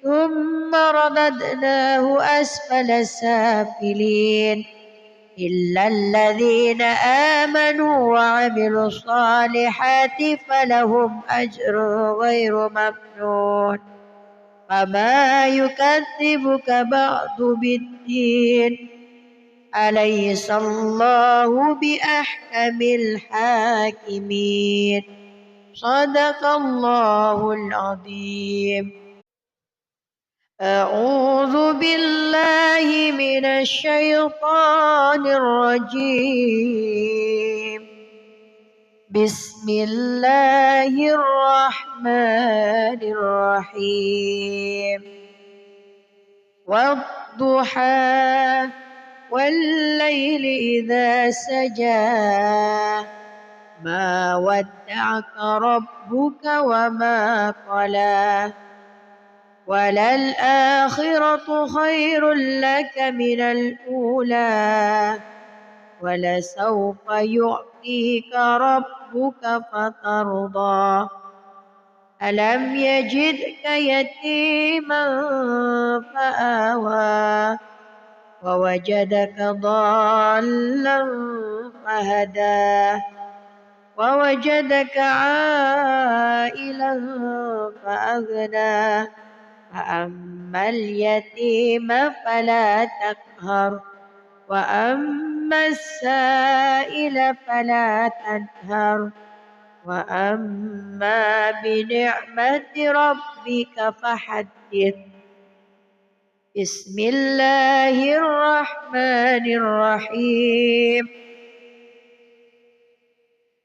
ثم رددناه أسفل سافلين إلا الذين آمنوا وعملوا الصالحات فلهم أجر غير ممنون فما يكذبك بعد بالدين أليس الله بأحكم الحاكمين صدق الله العظيم. أعوذ بالله من الشيطان الرجيم بسم الله الرحمن الرحيم والضحى والليل إذا سجى ما ودعك ربك وما قلى وللآخرة خير لك من الأولى ولسوف يعطيك ربك فترضى ألم يجدك يتيما فآوى ووجدك ضالا فهدى ووجدك عائلا فأغنى فأما اليتيم فلا تقهر وأما السائل فلا تنهر وأما بنعمة ربك فحدث بسم الله الرحمن الرحيم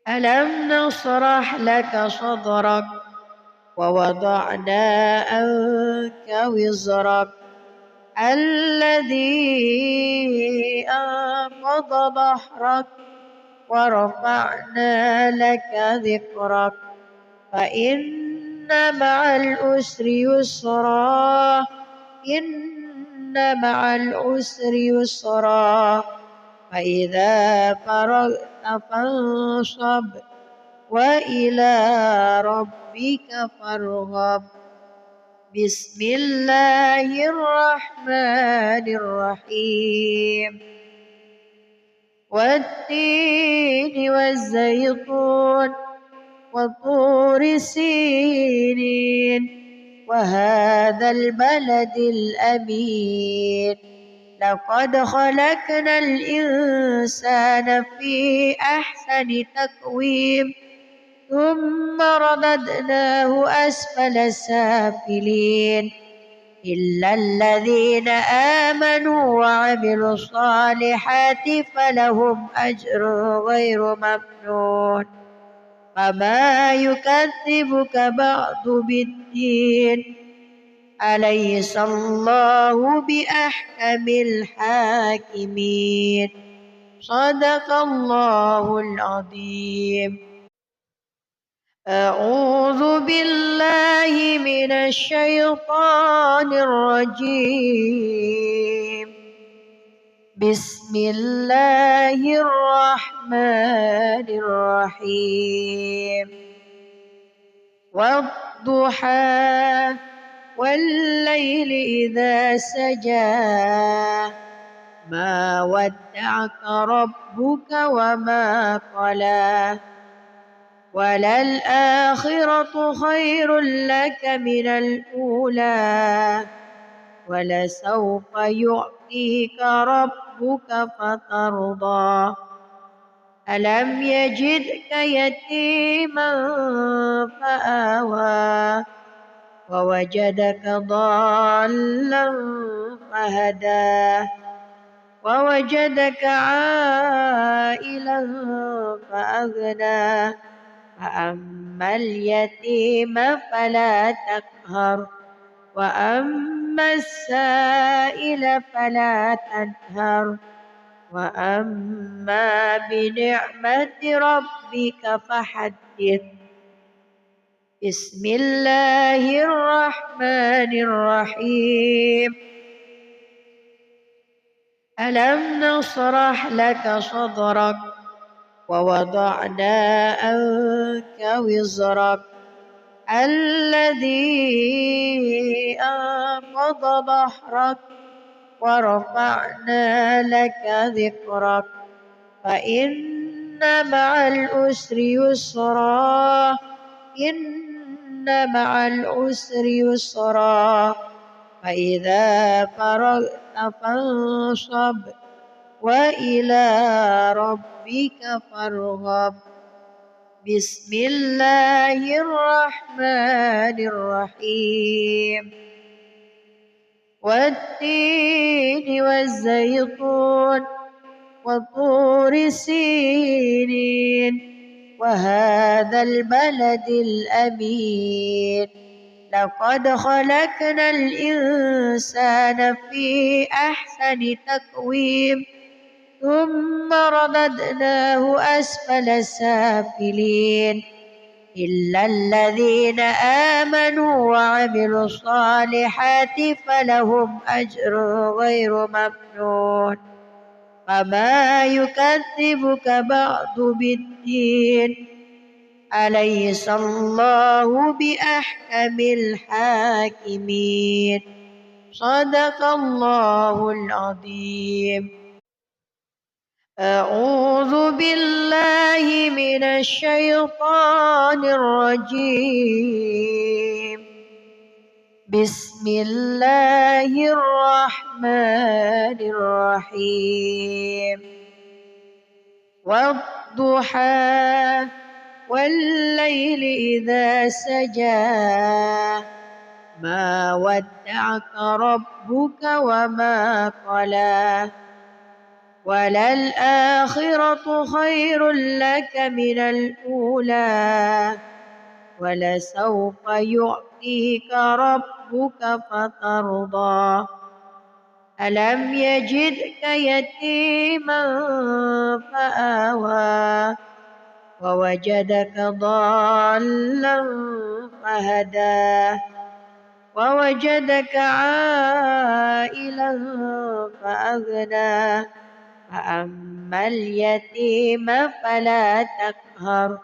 ألم نشرح لك صدرك ووضعنا عنك وزرك الذي أنقض ظهرك ورفعنا لك ذكرك فإن مع العسر يسرا إن مع العسر يسرا فإذا فرغت فانصب وإلى ربك فارغب بسم الله الرحمن الرحيم والتين والزيتون وطور سينين وهذا البلد الأمين لقد خلقنا الإنسان في أحسن تقويم ثم رددناه أسفل سافلين إلا الذين آمنوا وعملوا الصالحات فلهم أجر غير ممنون فما يكذبك بعد بالدين أليس الله بأحكم الحاكمين صدق الله العظيم. أعوذ بالله من الشيطان الرجيم بسم الله الرحمن الرحيم والضحى والليل إذا سجى ما ودعك ربك وما قلى وللآخرة خير لك من الأولى ولسوف يعطيك ربك فترضى ألم يجدك يتيما فآوى ووجدك ضالا فهدى ووجدك عائلا فأغنى فأما اليتيم فلا تقهر وأما السائل فلا تنهر وأما بنعمة ربك فحدث بسم الله الرحمن الرحيم ألم نشرح لك صدرك ووضعنا عنك وزرك الذي أنقض ظهرك ورفعنا لك ذكرك فإن مع العسر يسرا إن مع العسر يسرا فإذا فرغت فانصب وإلى ربك فارغب بسم الله الرحمن الرحيم والتين والزيتون وطور سينين وهذا البلد الأمين لقد خلقنا الإنسان في أحسن تقويم ثم رددناه أسفل سافلين إلا الذين آمنوا وعملوا الصالحات فلهم أجر غير ممنون فما يكذبك بعد بالدين أليس الله بأحكم الحاكمين صدق الله العظيم أعوذ بالله من الشيطان الرجيم بسم الله الرحمن الرحيم والضحى والليل إذا سجى ما ودعك ربك وما قلى وللآخرة خير لك من الأولى ولسوف يعطيك ربك فترضى ألم يجدك يتيما فآوى ووجدك ضالا فهدى ووجدك عائلا فأغنى فأما اليتيم فلا تقهر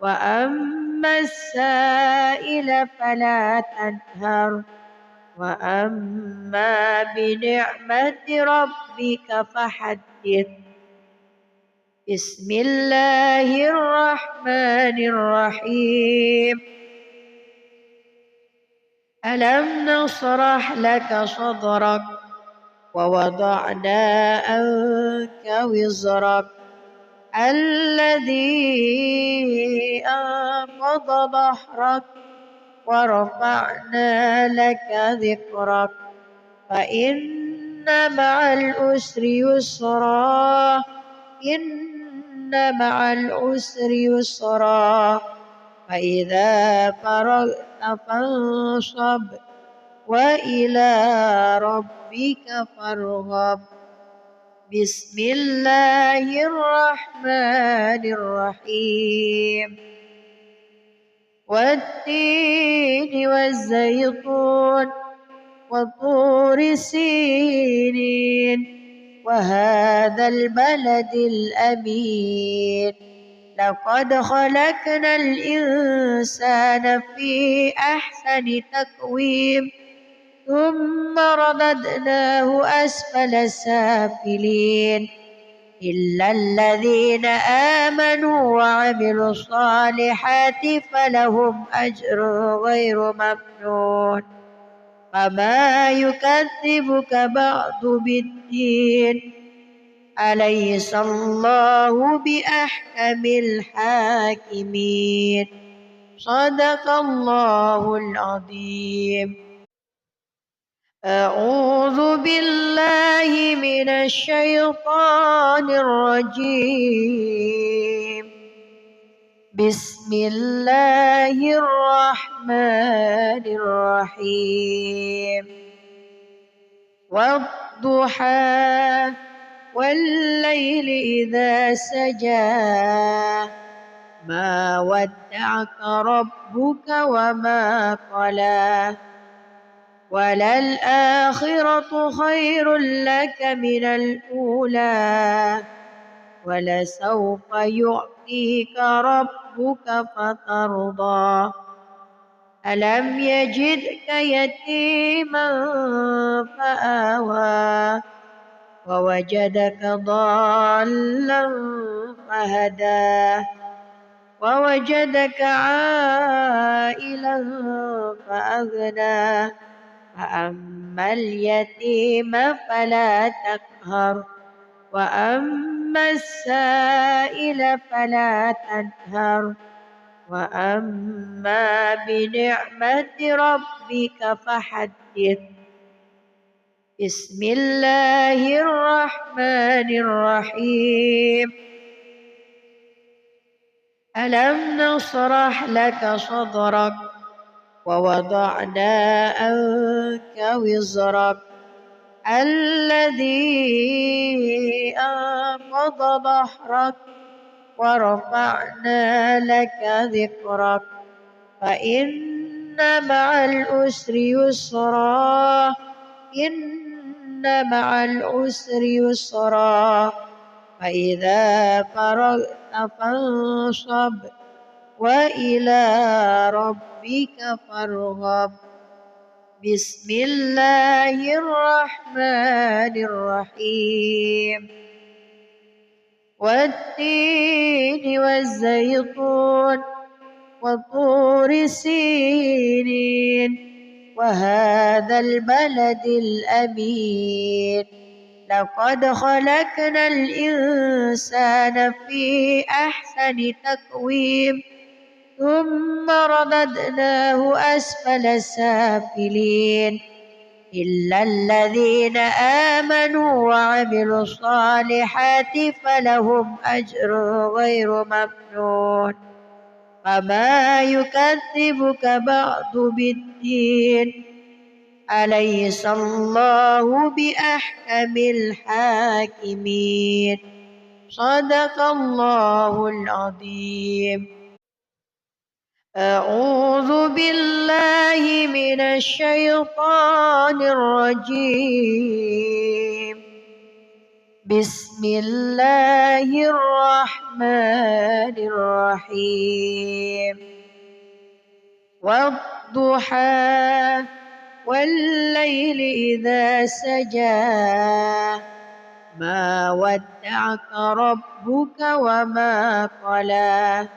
وأما السائل فلا تنهر وأما بنعمة ربك فحدث بسم الله الرحمن الرحيم ألم نشرح لك صدرك ووضعنا عنك وزرك الذي أنقض ظهرك ورفعنا لك ذكرك فإن مع العسر يسرا إن مع العسر يسرا فإذا فرغت فانصب وإلى ربك فارغب بسم الله الرحمن الرحيم والتين والزيتون وطور سينين وهذا البلد الأمين لقد خلقنا الإنسان في أحسن تقويم ثم رددناه أسفل سافلين إلا الذين آمنوا وعملوا الصالحات فلهم أجر غير ممنون فما يكذبك بعد بالدين أليس الله بأحكم الحاكمين صدق الله العظيم. أعوذ بالله من الشيطان الرجيم بسم الله الرحمن الرحيم والضحى والليل إذا سجى ما ودعك ربك وما قلى وللآخرة خير لك من الأولى ولسوف يعطيك ربك فترضى ألم يجدك يتيما فآوى ووجدك ضالا فهدى ووجدك عائلا فأغنى فأما اليتيم فلا تقهر وأما السائل فلا تنهر وأما بنعمة ربك فحدث. بسم الله الرحمن الرحيم ألم نشرح لك صدرك ووضعنا عنك وزرك الذي أنقض ظهرك ورفعنا لك ذكرك فإن مع العسر يسرا إن مع العسر يسرا فإذا فرغت فانصب وإلى ربك فارغب. بسم الله الرحمن الرحيم والتين والزيتون وطور سينين وهذا البلد الأمين لقد خلقنا الإنسان في أحسن تقويم ثم رددناه أسفل سافلين إلا الذين آمنوا وعملوا الصالحات فلهم أجر غير ممنون فما يكذبك بعد بالدين أليس الله بأحكم الحاكمين صدق الله العظيم. أعوذ بالله من الشيطان الرجيم بسم الله الرحمن الرحيم والضحى والليل إذا سجى ما ودعك ربك وما قلى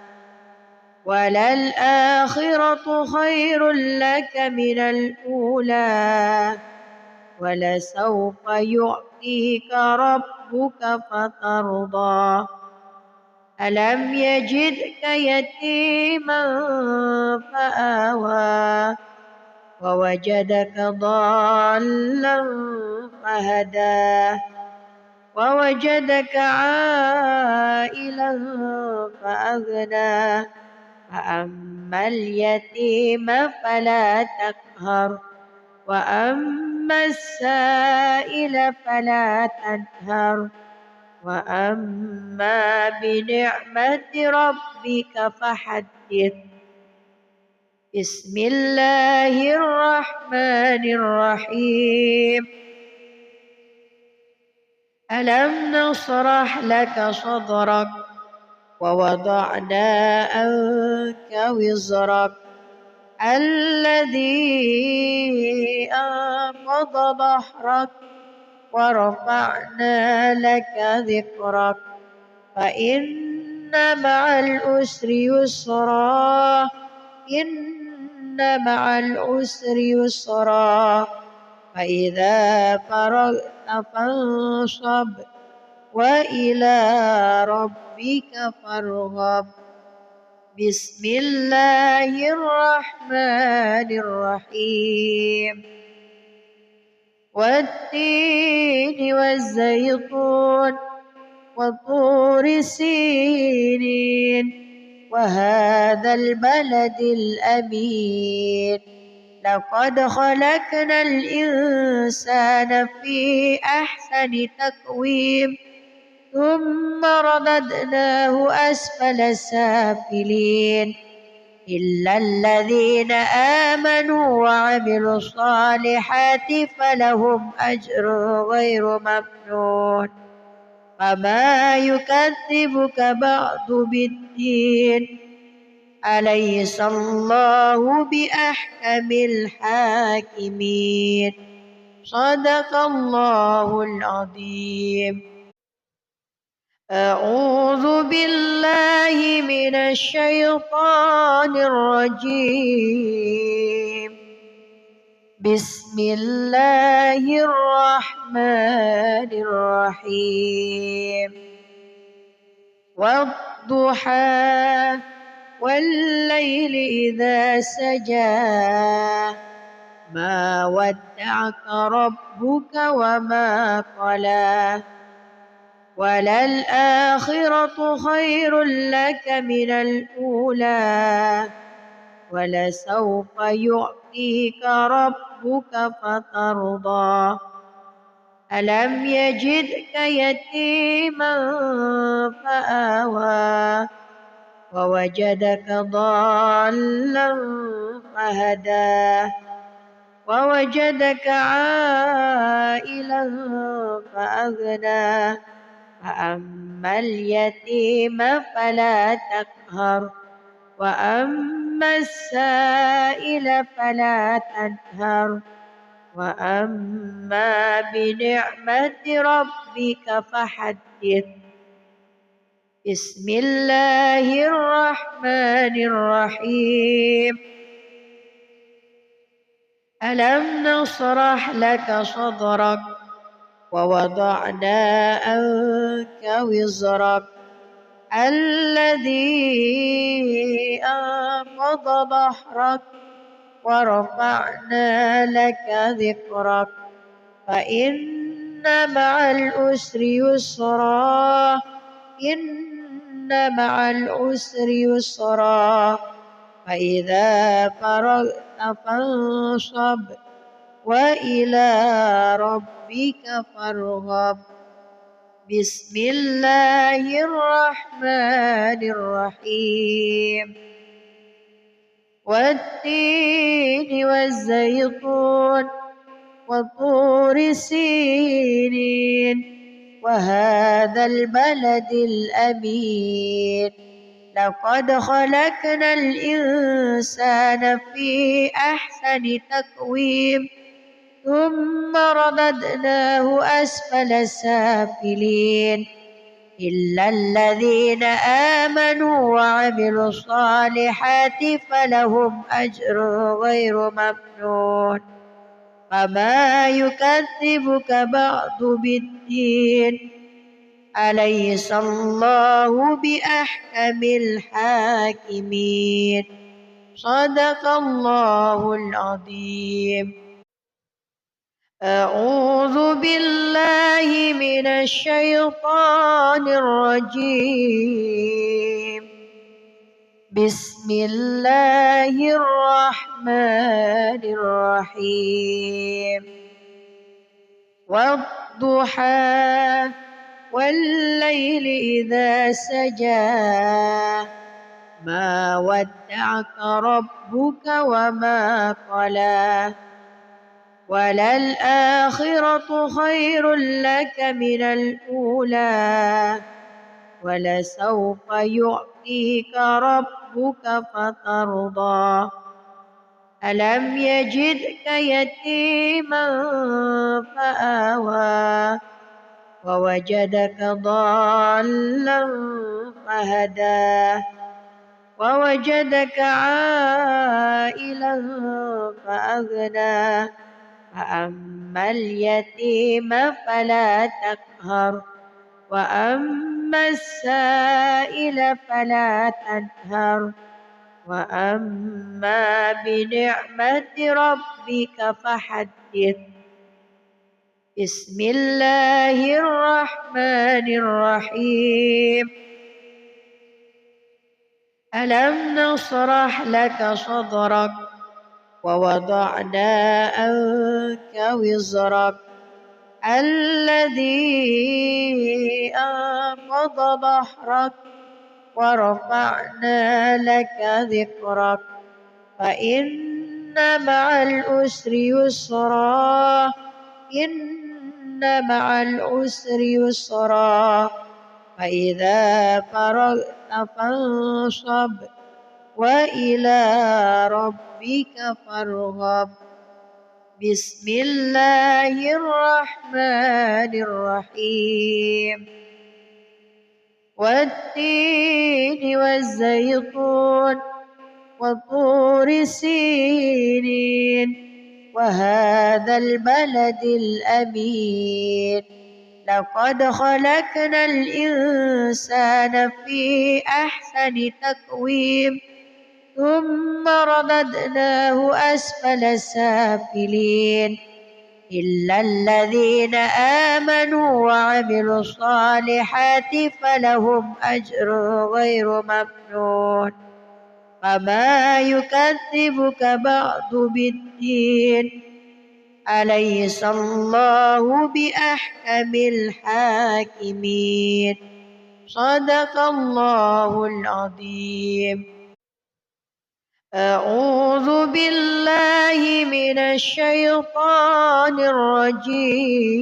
وللآخرة خير لك من الأولى ولسوف يعطيك ربك فترضى ألم يجدك يتيما فآوى ووجدك ضالا فهدى ووجدك عائلا فأغنى فأما اليتيم فلا تقهر وأما السائل فلا تنهر وأما بنعمة ربك فحدث. بسم الله الرحمن الرحيم ألم نشرح لك صدرك ووضعنا عنك وزرك الذي أنقض ظهرك ورفعنا لك ذكرك فإن مع العسر يسرا إن مع العسر يسرا فإذا فرغت فانصب وإلى ربك فارغب بسم الله الرحمن الرحيم والتين والزيتون وطور سينين وهذا البلد الأمين لقد خلقنا الإنسان في أحسن تقويم ثم رددناه أسفل سافلين إلا الذين آمنوا وعملوا الصالحات فلهم أجر غير ممنون فما يكذبك بعد بالدين أليس الله بأحكم الحاكمين صدق الله العظيم. أعوذ بالله من الشيطان الرجيم بسم الله الرحمن الرحيم والضحى والليل إذا سجى ما ودعك ربك وما قلى وللآخرة خير لك من الأولى ولسوف يعطيك ربك فترضى ألم يجدك يتيما فآوى ووجدك ضالا فهدى ووجدك عائلا فأغنى فأما اليتيم فلا تقهر وأما السائل فلا تنهر وأما بنعمة ربك فحدث بسم الله الرحمن الرحيم ألم نشرح لك صدرك ووضعنا عنك وزرك الذي أنقض ظهرك ورفعنا لك ذكرك فإن مع العسر يسرا إن مع العسر يسرا فإذا فرغت فانصب وإلى ربك فارغب بسم الله الرحمن الرحيم والتين والزيتون وطور سينين وهذا البلد الأمين لقد خلقنا الإنسان في أحسن تقويم ثم رددناه أسفل سافلين إلا الذين آمنوا وعملوا الصالحات فلهم أجر غير ممنون فما يكذبك بعد بالدين أليس الله بأحكم الحاكمين صدق الله العظيم. أعوذ بالله من الشيطان الرجيم بسم الله الرحمن الرحيم والضحى والليل إذا سجى ما ودعك ربك وما قلى وللآخرة خير لك من الأولى ولسوف يعطيك ربك فترضى ألم يجدك يتيما فآوى ووجدك ضالا فهدى ووجدك عائلا فأغنى فأما اليتيم فلا تقهر وأما السائل فلا تنهر وأما بنعمة ربك فحدث. بسم الله الرحمن الرحيم. ألم نشرح لك صدرك ووضعنا عنك وزرك الذي أنقض ظهرك ورفعنا لك ذكرك فإن مع العسر يسرا إن مع العسر يسرا فإذا فرغت فانصب وإلى ربك فارغب. بسم الله الرحمن الرحيم. والتين والزيتون وطور سينين وهذا البلد الأمين لقد خلقنا الإنسان في أحسن تقويم ثم رددناه أسفل سافلين إلا الذين آمنوا وعملوا الصالحات فلهم أجر غير ممنون فما يكذبك بعد بالدين أليس الله بأحكم الحاكمين. صدق الله العظيم. أعوذ بالله من الشيطان الرجيم.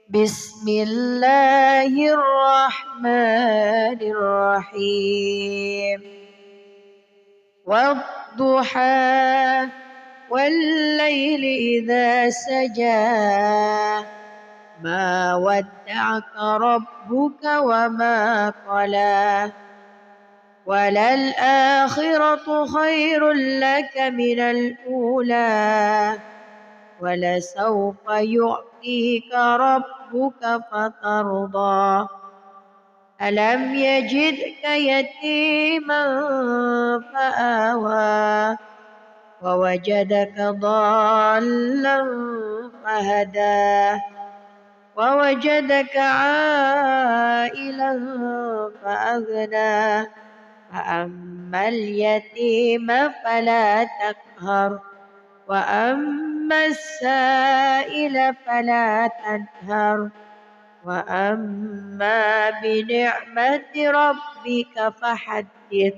بسم الله الرحمن الرحيم. والضحى والليل إذا سجى ما ودعك ربك وما قلى وللآخرة خير لك من الأولى ولسوف يعطيك ربك فترضى ألم يجدك يتيما فآوى ووجدك ضالا فهدى ووجدك عائلا فأغنى فأما اليتيم فلا تقهر وأما السائل فلا تنهر وأما بنعمة ربك فحدث.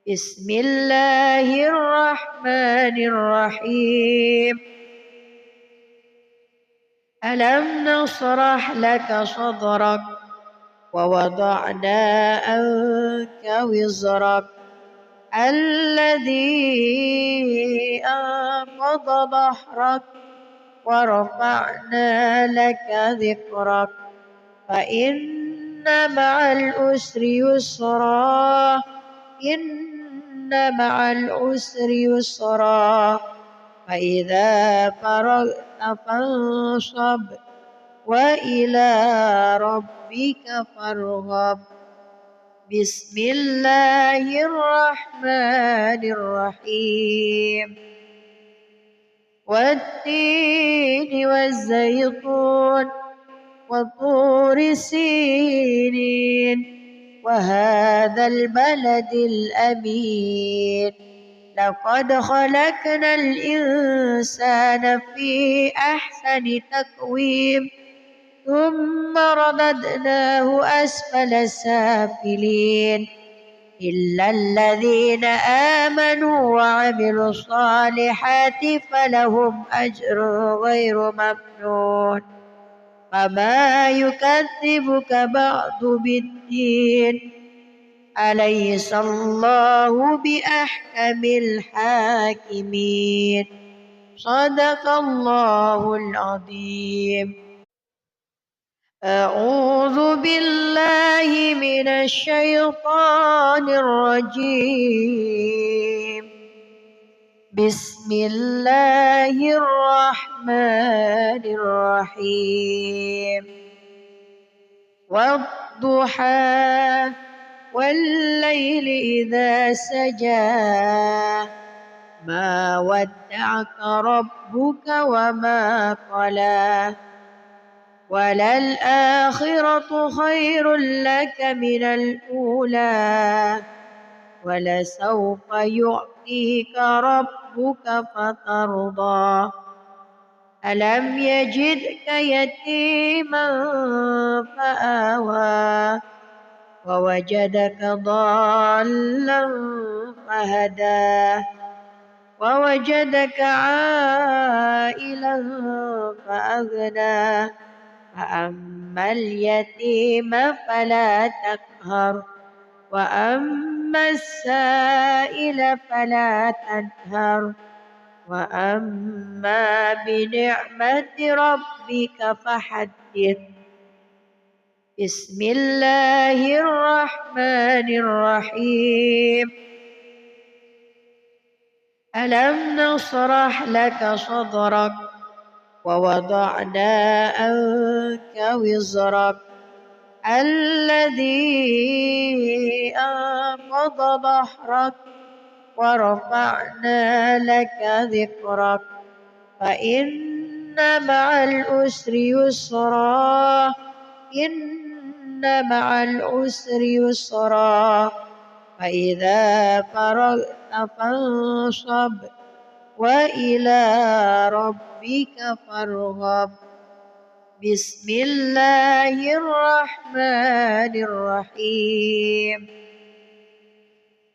بسم الله الرحمن الرحيم. ألم نشرح لك صدرك ووضعنا عنك وزرك الذي أنقض ظهرك ورفعنا لك ذكرك فإن مع العسر يسرا إن مع العسر يسرا فإذا فرغت فانصب وإلى ربك فارغب. بسم الله الرحمن الرحيم. والتين والزيتون وطور سينين وهذا البلد الأمين لقد خلقنا الإنسان في أحسن تقويم ثم رددناه أسفل سافلين إلا الذين آمنوا وعملوا الصالحات فلهم أجر غير ممنون فما يكذبك بعد بالدين أليس الله بأحكم الحاكمين. صدق الله العظيم. أعوذ بالله من الشيطان الرجيم. بسم الله الرحمن الرحيم. والضحى والليل إذا سجى ما ودعك ربك وما قلى وللآخرة خير لك من الأولى ولسوف يعطيك ربك فترضى ألم يجدك يتيما فآوى ووجدك ضالا فهدى ووجدك عائلا فأغنى فأما اليتيم فلا تقهر وأما السائل فلا تنهر وأما بنعمة ربك فحدث. بسم الله الرحمن الرحيم. ألم نشرح لك صدرك ووضعنا عنك وزرك الذي أنقض ظهرك ورفعنا لك ذكرك فإن مع العسر يسرا إن مع العسر يسرا فإذا فرغت فانصب وإلى ربك فارغب. بسم الله الرحمن الرحيم.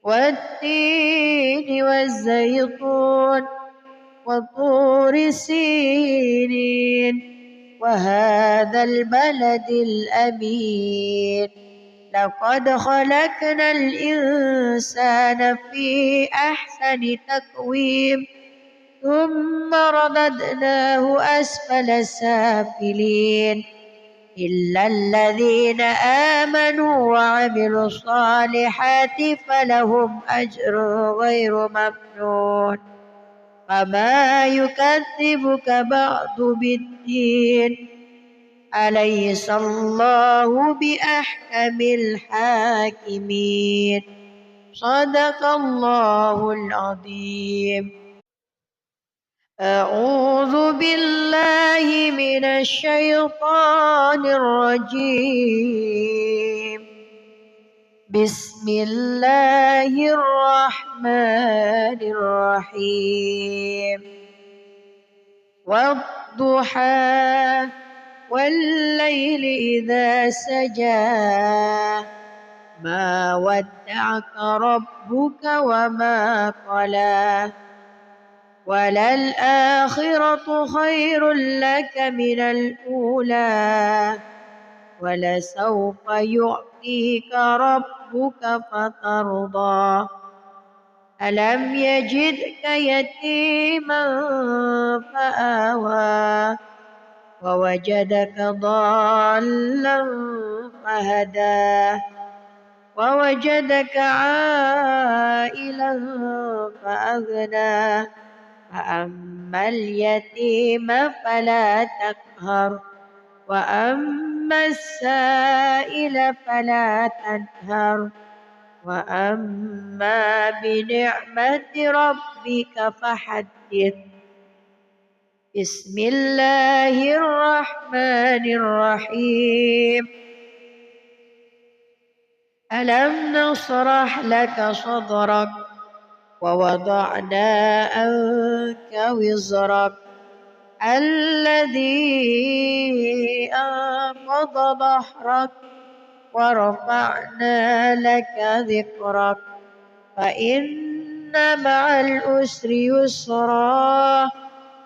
والتين والزيتون وطور سينين وهذا البلد الأمين لقد خلقنا الإنسان في أحسن تقويم ثم رددناه أسفل سافلين إلا الذين آمنوا وعملوا الصالحات فلهم أجر غير ممنون فما يكذبك بعد بالدين أليس الله بأحكم الحاكمين. صدق الله العظيم. أعوذ بالله من الشيطان الرجيم. بسم الله الرحمن الرحيم. والضحى والليل إذا سجى ما ودعك ربك وما قلى وللآخرة خير لك من الأولى ولسوف يعطيك ربك فترضى ألم يجدك يتيما فآوى ووجدك ضالا فهدى ووجدك عائلا فأغنى فأما اليتيم فلا تقهر وأما السائل فلا تنهر وأما بنعمة ربك فحدث. بسم الله الرحمن الرحيم. ألم نشرح لك صدرك ووضعنا عنك وزرك الذي أنقض ظهرك ورفعنا لك ذكرك فإن مع العسر يسرا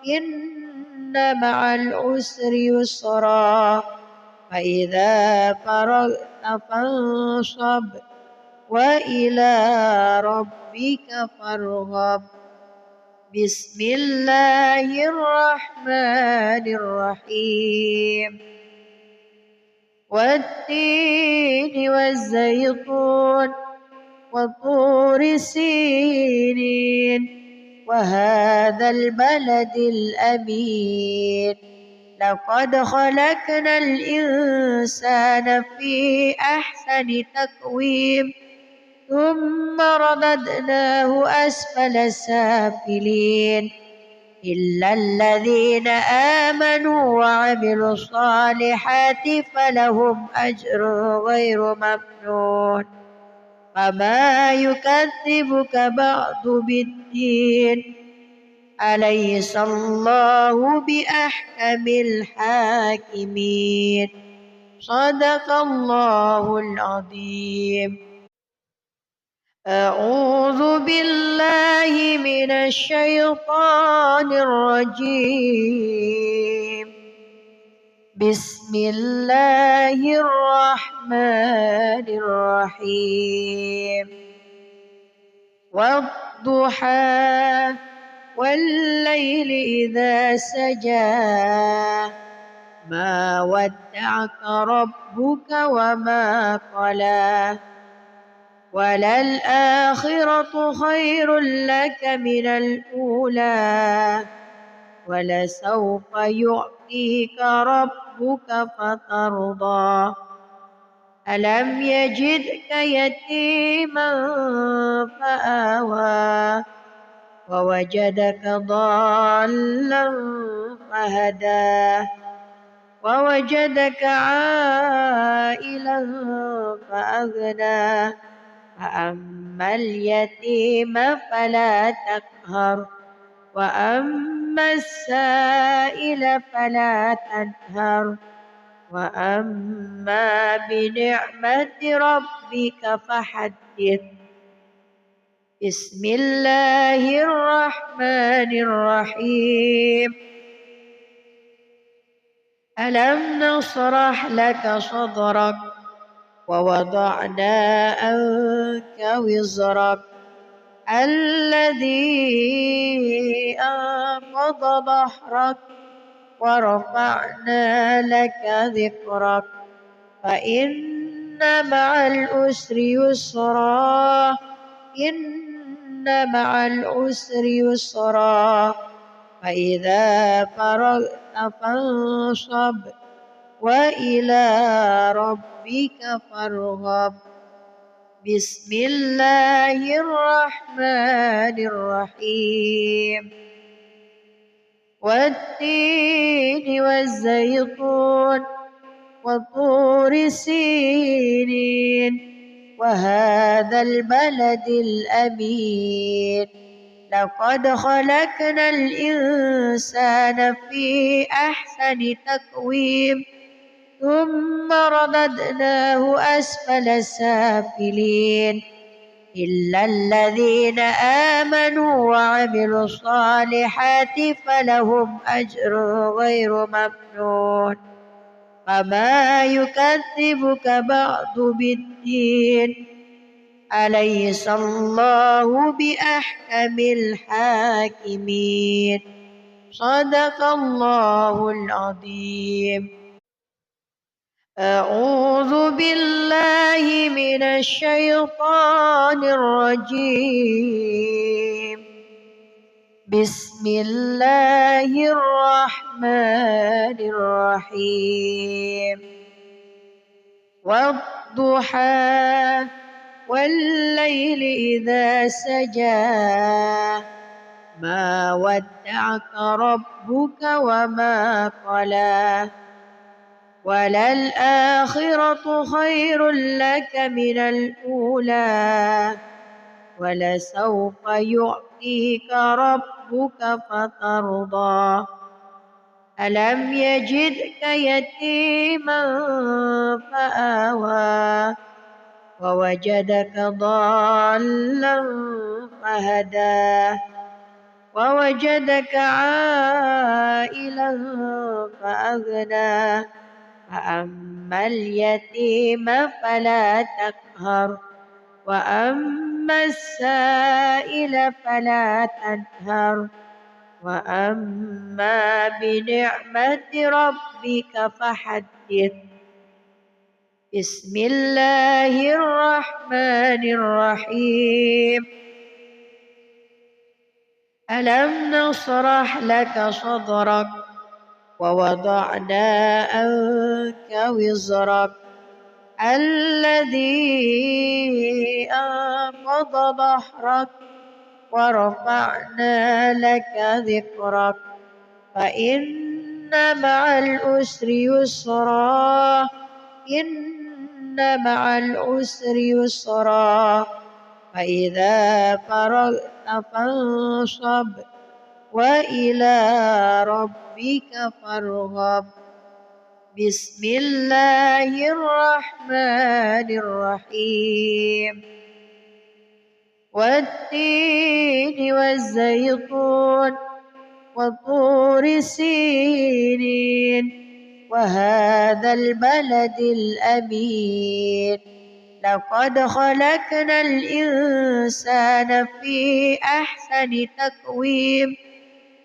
إن مع العسر يسرا فإذا فرغت فانصب وإلى ربك فارغب. بسم الله الرحمن الرحيم. والتين والزيتون وطور سينين وهذا البلد الأمين. لقد خلقنا الإنسان في أحسن تقويم ثم رددناه أسفل سافلين إلا الذين آمنوا وعملوا الصالحات فلهم أجر غير ممنون. فما يكذبك بعد بالدين. أليس الله بأحكم الحاكمين. صدق الله العظيم. أعوذ بالله من الشيطان الرجيم. بسم الله الرحمن الرحيم. والضحى والليل إذا سجى ما ودعك ربك وما قلى وللآخرة خير لك من الأولى ولسوف يعطيك ربك فترضى. ألم يجدك يتيما فآوى ووجدك ضالا فهدى ووجدك عائلا فأغنى. فأما اليتيم فلا تقهر وأما السائل فلا تنهر وأما بنعمة ربك فحدث. بسم الله الرحمن الرحيم. ألم نشرح لك صدرك ووضعنا عنك وزرك الذي أنقض ظهرك ورفعنا لك ذكرك فإن مع العسر يسرا إن مع العسر يسرا فإذا فرغت فانصب وإلى ربك فارغب. بسم الله الرحمن الرحيم. والتين والزيتون وطور سينين وهذا البلد الأمين. لقد خلقنا الإنسان في أحسن تقويم ثم رددناه أسفل سافلين إلا الذين آمنوا وعملوا الصالحات فلهم أجر غير ممنون. فما يكذبك بعد بالدين. أليس الله بأحكم الحاكمين. صدق الله العظيم. أعوذ بالله من الشيطان الرجيم. بسم الله الرحمن الرحيم. والضحى والليل إذا سجى ما ودعك ربك وما قلى وللآخرة خير لك من الأولى ولسوف يعطيك ربك فترضى. ألم يجدك يتيما فآوى ووجدك ضالا فهدى ووجدك عائلا فأغنى. فأما اليتيم فلا تقهر وأما السائل فلا تنهر وأما بنعمة ربك فحدث. بسم الله الرحمن الرحيم. ألم نشرح لك صدرك ووضعنا عنك وزرك الذي أنقض ظهرك ورفعنا لك ذكرك فإن مع العسر يسرا إن مع العسر يسرا فإذا فرغت فانصب وإلى ربك فارغب. بسم الله الرحمن الرحيم. والتين والزيتون وطور سينين وهذا البلد الأمين لقد خلقنا الإنسان في أحسن تقويم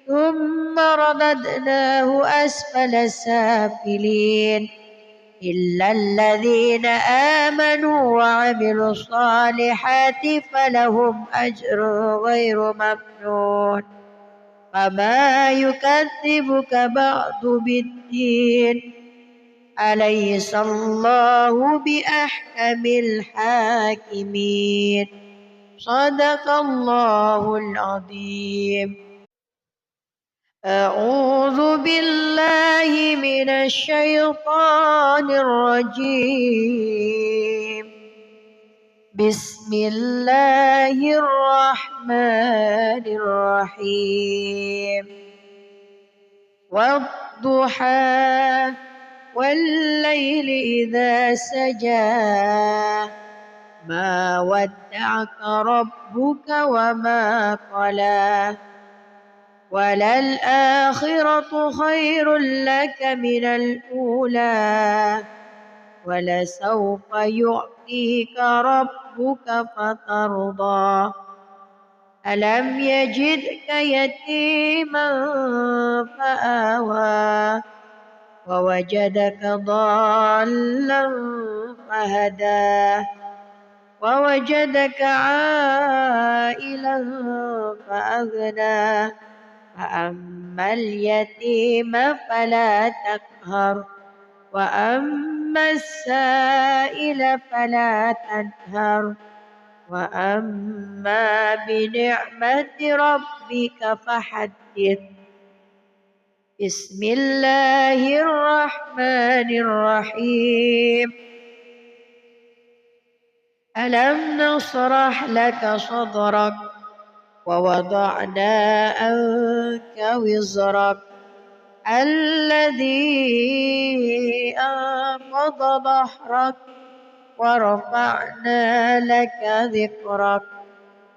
ثم رددناه أسفل سافلين إلا الذين آمنوا وعملوا الصالحات فلهم أجر غير ممنون. فما يكذبك بعد بالدين أليس الله بأحكم الحاكمين. صدق الله العظيم. أعوذ بالله من الشيطان الرجيم. بسم الله الرحمن الرحيم. والضحى والليل إذا سجى ما ودعك ربك وما قلى وللآخرة خير لك من الأولى ولسوف يعطيك ربك فترضى. ألم يجدك يتيما فآوى ووجدك ضالا فهدى ووجدك عائلا فأغنى فأما اليتيم فلا تقهر وأما السائل فلا تنهر وأما بنعمة ربك فحدث. بسم الله الرحمن الرحيم. ألم نشرح لك صدرك ووضعنا عنك وزرك الذي أنقض ظهرك ورفعنا لك ذكرك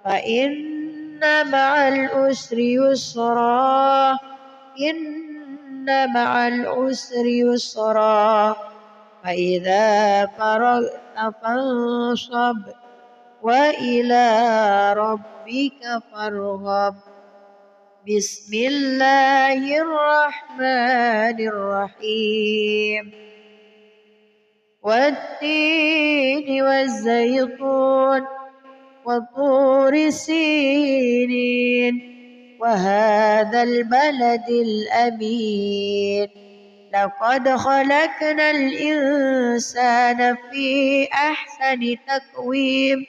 فإن مع العسر يسرا إن مع العسر يسرا فإذا فرغت فانصب وإلى ربك فارغب. بسم الله الرحمن الرحيم. والتين والزيتون وطور سينين وهذا البلد الأمين لقد خلقنا الإنسان في أحسن تقويم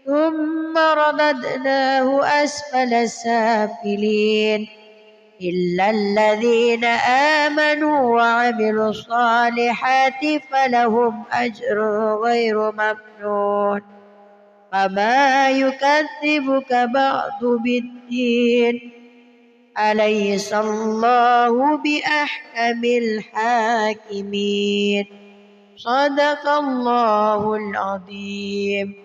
ثم رددناه أسفل سافلين إلا الذين آمنوا وعملوا الصالحات فلهم أجر غير ممنون. فما يكذبك بعد بالدين أليس الله بأحكم الحاكمين. صدق الله العظيم.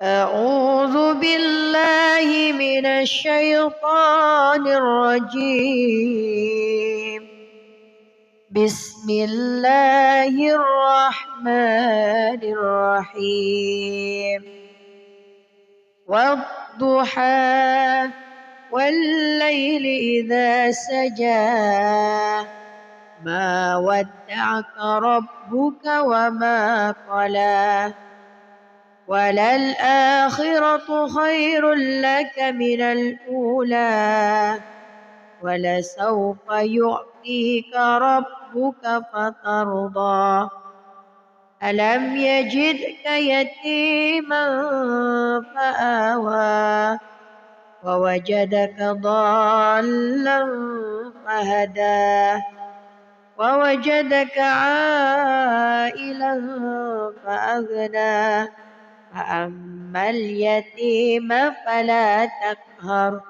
أعوذ بالله من الشيطان الرجيم. بسم الله الرحمن الرحيم. الرحيم والضحى والليل إذا سجى ما ودعك ربك وما قلى وللآخرة خير لك من الأولى ولسوف يعطيك ربك فترضى ألم يجدك يتيما فآوى ووجدك ضالا فهدى ووجدك عائلا فأغنى فأما اليتيم فلا تقهر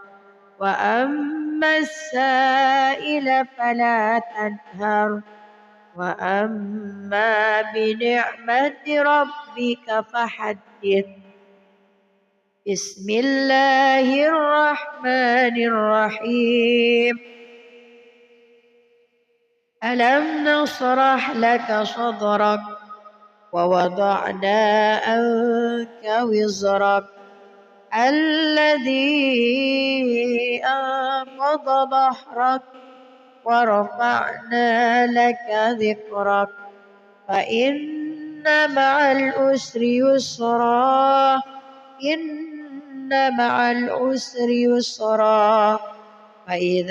وأما السائل فلا تنهر وأما بنعمة ربك فحدث بسم الله الرحمن الرحيم ألم نشرح لك صدرك ووضعنا عنك وزرك الذي أنقض ظهرك ورفعنا لك ذكرك فإن مع العسر يسرا إن مع العسر يسرا فإذا